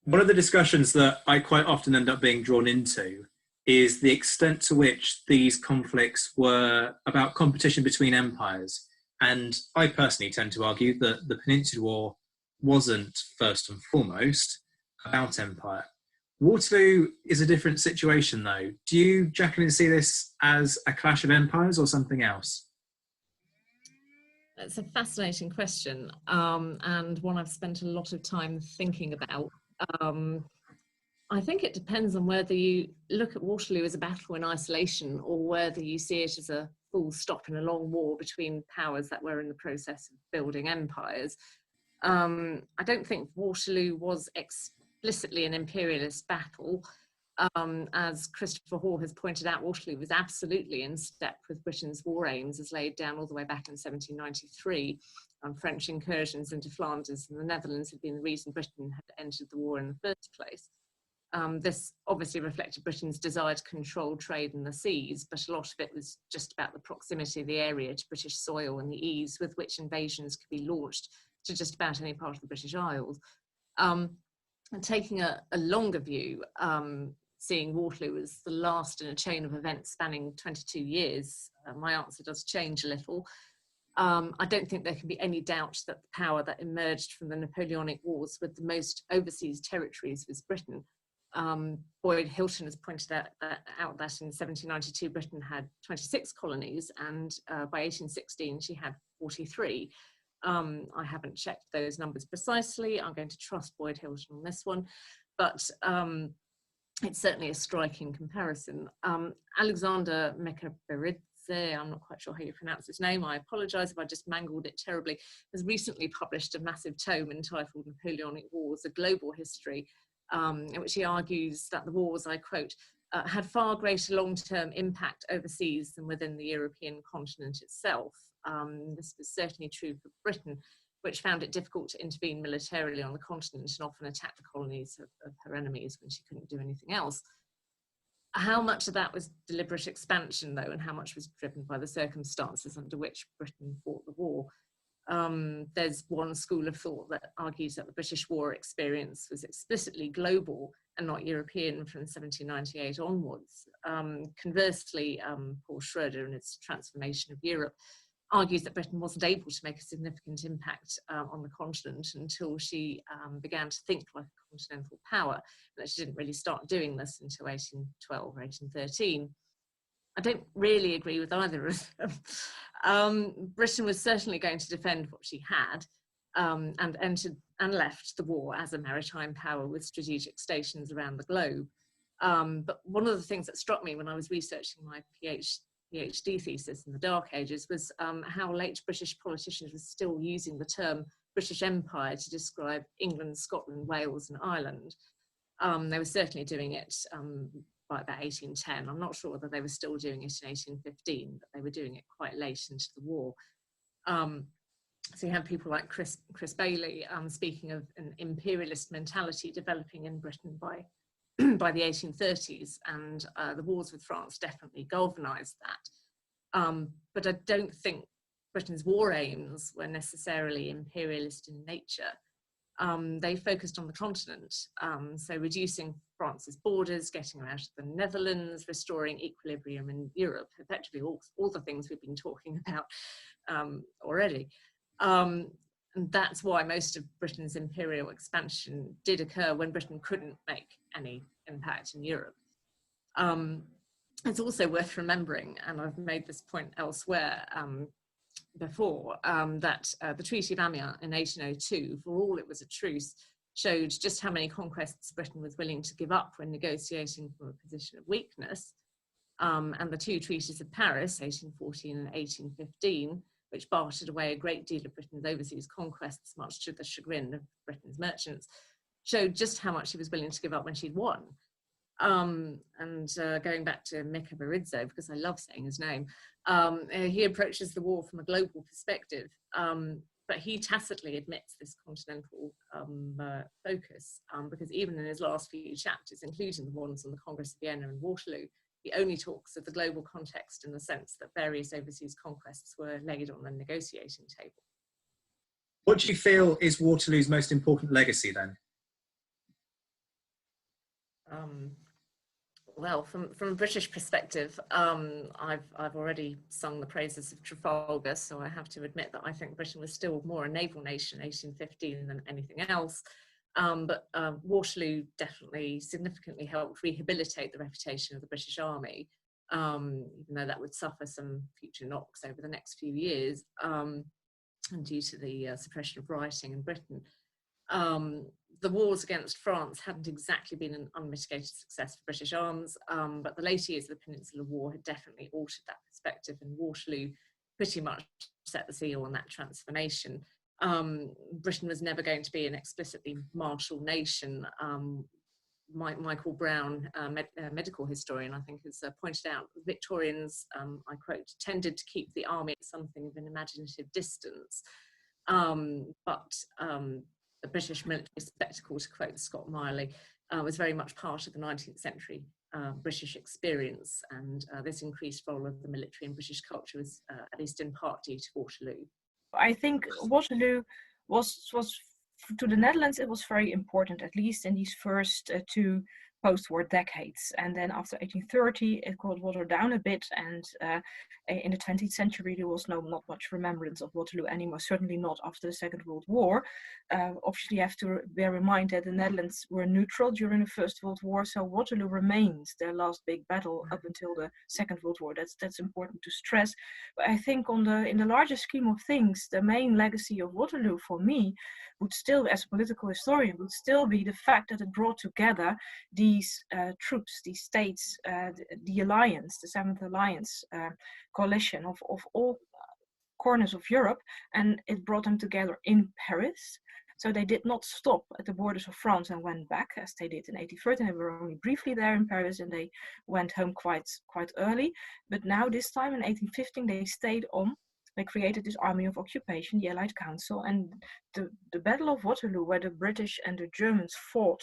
One of the discussions that I quite often end up being drawn into is the extent to which these conflicts were about competition between empires. And I personally tend to argue that the Peninsular War wasn't first and foremost about empire. Waterloo is a different situation, though. Do you, Jacqueline, see this as a clash of empires or something else? It's a fascinating question, and one I've spent a lot of time thinking about. I think it depends on whether you look at Waterloo as a battle in isolation, or whether you see it as a full stop in a long war between powers that were in the process of building empires. I don't think Waterloo was explicitly an imperialist battle. As Christopher Hall has pointed out, Waterloo was absolutely in step with Britain's war aims as laid down all the way back in 1793. French incursions into Flanders and the Netherlands had been the reason Britain had entered the war in the first place. This obviously reflected Britain's desire to control trade in the seas, but a lot of it was just about the proximity of the area to British soil and the ease with which invasions could be launched to just about any part of the British Isles. And taking a longer view, seeing Waterloo as the last in a chain of events spanning 22 years, my answer does change a little. I don't think there can be any doubt that the power that emerged from the Napoleonic Wars with the most overseas territories was Britain. Boyd Hilton has pointed out that in 1792 Britain had 26 colonies, and by 1816 she had 43. I haven't checked those numbers precisely. I'm going to trust Boyd Hilton on this one, but it's certainly a striking comparison. Alexander Mekaberidze, I'm not quite sure how you pronounce his name, I apologise if I just mangled it terribly, has recently published a massive tome entitled Napoleonic Wars, A Global History, in which he argues that the wars, I quote, had far greater long-term impact overseas than within the European continent itself. This was certainly true for Britain, which found it difficult to intervene militarily on the continent and often attack the colonies of her enemies when she couldn't do anything else. How much of that was deliberate expansion, though, and how much was driven by the circumstances under which Britain fought the war? There's one school of thought that argues that the British war experience was explicitly global and not European from 1798 onwards. Conversely, Paul Schroeder, in his Transformation of Europe, argues that Britain wasn't able to make a significant impact on the continent until she began to think like a continental power, and that she didn't really start doing this until 1812 or 1813. I don't really agree with either of them. Britain was certainly going to defend what she had, and entered and left the war as a maritime power with strategic stations around the globe. But one of the things that struck me when I was researching my PhD thesis in the Dark Ages was how late British politicians were still using the term British Empire to describe England, Scotland, Wales and Ireland. They were certainly doing it by about 1810. I'm not sure whether they were still doing it in 1815, but they were doing it quite late into the war. So you have people like Chris Bailey speaking of an imperialist mentality developing in Britain by the 1830s, and the wars with France definitely galvanised that. But I don't think Britain's war aims were necessarily imperialist in nature. They focused on the continent, so reducing France's borders, getting her out of the Netherlands, restoring equilibrium in Europe, effectively all the things we've been talking about already. And that's why most of Britain's imperial expansion did occur when Britain couldn't make any impact in Europe. It's also worth remembering, and I've made this point elsewhere before, that the Treaty of Amiens in 1802, for all it was a truce, showed just how many conquests Britain was willing to give up when negotiating from a position of weakness. And the two treaties of Paris, 1814 and 1815, which bartered away a great deal of Britain's overseas conquests, much to the chagrin of Britain's merchants, showed just how much she was willing to give up when she'd won. Going back to Mekaberidze, because I love saying his name, he approaches the war from a global perspective, but he tacitly admits this continental focus, because even in his last few chapters, including the ones on the Congress of Vienna and Waterloo, he only talks of the global context in the sense that various overseas conquests were laid on the negotiating table. What do you feel is Waterloo's most important legacy then? Well, from a British perspective, I've already sung the praises of Trafalgar, so I have to admit that I think Britain was still more a naval nation in 1815 than anything else. But Waterloo definitely significantly helped rehabilitate the reputation of the British Army, even though that would suffer some future knocks over the next few years, and due to the suppression of rioting in Britain. The wars against France hadn't exactly been an unmitigated success for British arms, but the later years of the Peninsular War had definitely altered that perspective, and Waterloo pretty much set the seal on that transformation. Britain was never going to be an explicitly martial nation. Michael Brown, a medical historian, I think, has pointed out Victorians, I quote, tended to keep the army at something of an imaginative distance. But the British military spectacle, to quote Scott Miley, was very much part of the 19th century British experience, and this increased role of the military in British culture was at least in part due to Waterloo. I think Waterloo was to the Netherlands, it was very important, at least in these first two post-war decades. And then after 1830, it got watered down a bit. And in the 20th century, there was not much remembrance of Waterloo anymore, certainly not after the Second World War. Obviously, you have to bear in mind that the Netherlands were neutral during the First World War, so Waterloo remains their last big battle up until the Second World War. That's important to stress. But I think in the larger scheme of things, the main legacy of Waterloo for me would still, as a political historian, would still be the fact that it brought together these troops, these states, the alliance, the Seventh Alliance coalition of all corners of Europe, and it brought them together in Paris. So they did not stop at the borders of France and went back as they did in 1813. They were only briefly there in Paris and they went home quite early. But now this time in 1815 they stayed on. They created this army of occupation, the Allied Council, and the Battle of Waterloo, where the British and the Germans fought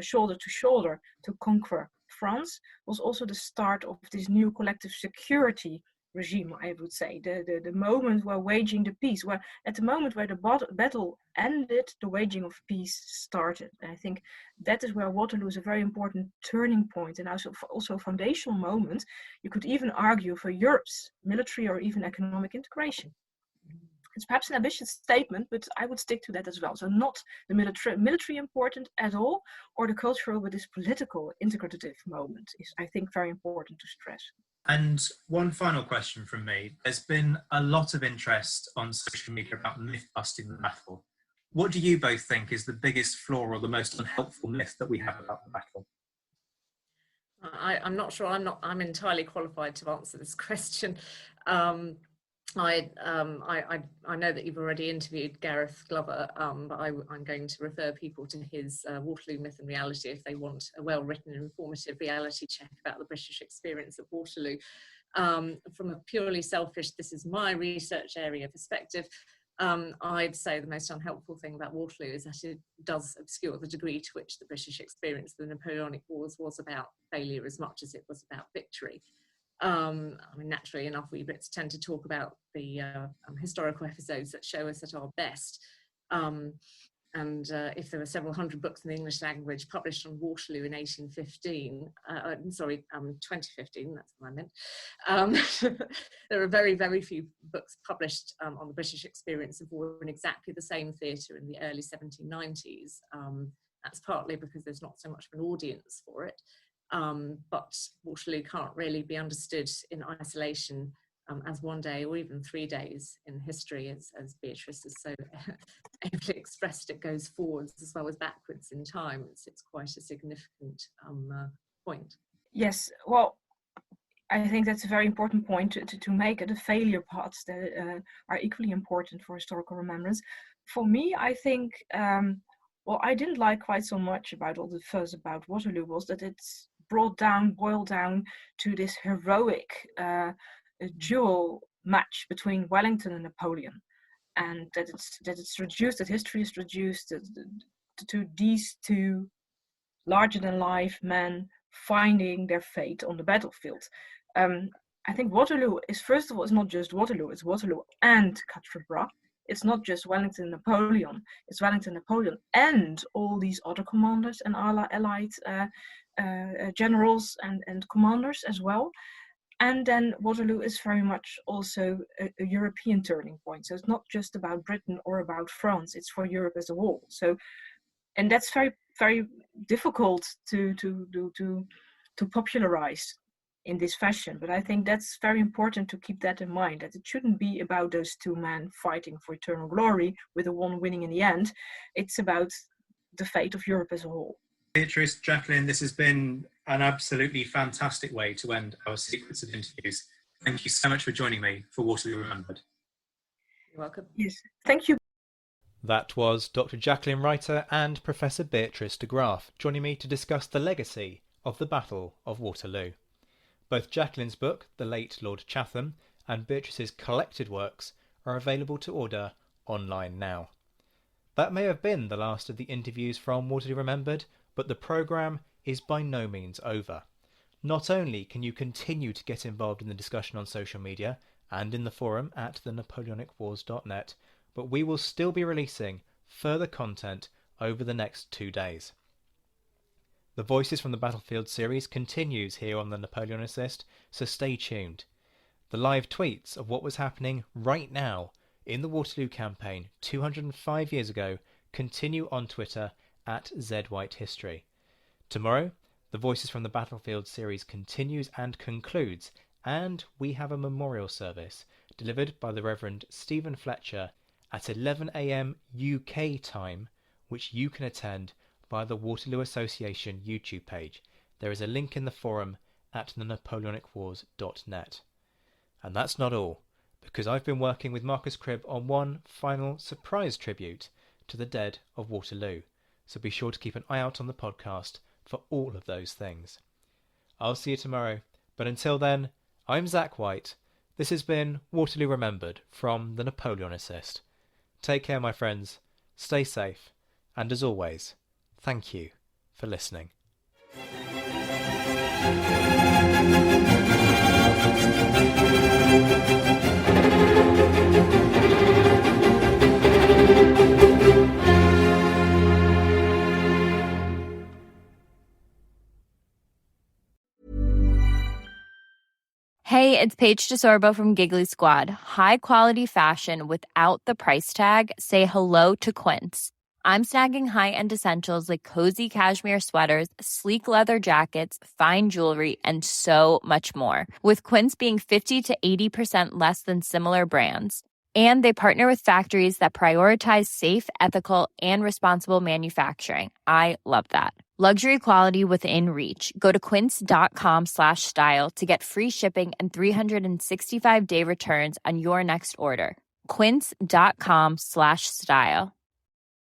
shoulder to shoulder to conquer France, was also the start of this new collective security regime, I would say. The moment where waging the peace, where at the moment where the battle ended, the waging of peace started. And I think that is where Waterloo is a very important turning point, and also a foundational moment, you could even argue, for Europe's military or even economic integration. It's perhaps an ambitious statement, but I would stick to that as well. So not the military important at all, or the cultural, but this political integrative moment is, I think, very important to stress. And one final question from me. There's been a lot of interest on social media about myth busting the battle. What do you both think is the biggest flaw or the most unhelpful myth that we have about the battle? I'm not sure. I'm entirely qualified to answer this question. I know that you've already interviewed Gareth Glover, but I'm going to refer people to his Waterloo Myth and Reality if they want a well-written and informative reality check about the British experience of Waterloo. From a purely selfish, this is my research area perspective, I'd say the most unhelpful thing about Waterloo is that it does obscure the degree to which the British experience of the Napoleonic Wars was about failure as much as it was about victory. I mean, naturally enough, we Brits tend to talk about the historical episodes that show us at our best. If there were several hundred books in the English language published on Waterloo in 2015, that's what I meant. There are very, very few books published on the British experience of war in exactly the same theatre in the early 1790s. That's partly because there's not so much of an audience for it. But Waterloo can't really be understood in isolation as one day or even 3 days in history, as Beatrice has so ably expressed. It goes forwards as well as backwards in time. It's quite a significant point. Yes, well, I think that's a very important point to make. The failure parts that are equally important for historical remembrance. For me, I think what I didn't like quite so much about all the fuss about Waterloo was that it's boiled down to this heroic duel match between Wellington and Napoleon, and that history is reduced to these two larger-than-life men finding their fate on the battlefield. I think Waterloo is, first of all, it's not just Waterloo, it's Waterloo and Quatre Bras. It's not just Wellington and Napoleon, it's Wellington, Napoleon, and all these other commanders and allied generals and commanders as well. And then Waterloo is very much also a European turning point. So it's not just about Britain or about France, it's for Europe as a whole. So, and that's very, very difficult to popularize in this fashion. But I think that's very important to keep that in mind, that it shouldn't be about those two men fighting for eternal glory with the one winning in the end. It's about the fate of Europe as a whole. Beatrice, Jacqueline, this has been an absolutely fantastic way to end our Secrets of Interviews. Thank you so much for joining me for Waterloo Remembered. You're welcome. Yes, thank you. That was Dr. Jacqueline Reiter and Professor Beatrice de Graaf joining me to discuss the legacy of the Battle of Waterloo. Both Jacqueline's book, The Late Lord Chatham, and Beatrice's collected works are available to order online now. That may have been the last of the interviews from Waterloo Remembered, but the programme is by no means over. Not only can you continue to get involved in the discussion on social media and in the forum at thenapoleonicwars.net, but we will still be releasing further content over the next 2 days. The Voices from the Battlefield series continues here on the Napoleonicist, so stay tuned. The live tweets of what was happening right now in the Waterloo campaign 205 years ago continue on Twitter at ZWhiteHistory. Tomorrow, the Voices from the Battlefield series continues and concludes, and we have a memorial service delivered by the Reverend Stephen Fletcher at 11 a.m. UK time, which you can attend via the Waterloo Association YouTube page. There is a link in the forum at thenapoleonicwars.net. And that's not all, because I've been working with Marcus Cribb on one final surprise tribute to the dead of Waterloo, so be sure to keep an eye out on the podcast for all of those things. I'll see you tomorrow, but until then, I'm Zach White. This has been Waterloo Remembered from the Napoleonicist. Take care, my friends, stay safe, and as always, thank you for listening. Hey, it's Paige DeSorbo from Giggly Squad. High quality fashion without the price tag. Say hello to Quince. I'm snagging high-end essentials like cozy cashmere sweaters, sleek leather jackets, fine jewelry, and so much more. With Quince being 50 to 80% less than similar brands. And they partner with factories that prioritize safe, ethical, and responsible manufacturing. I love that. Luxury quality within reach. Go to quince.com/style to get free shipping and 365-day returns on your next order. Quince.com/style.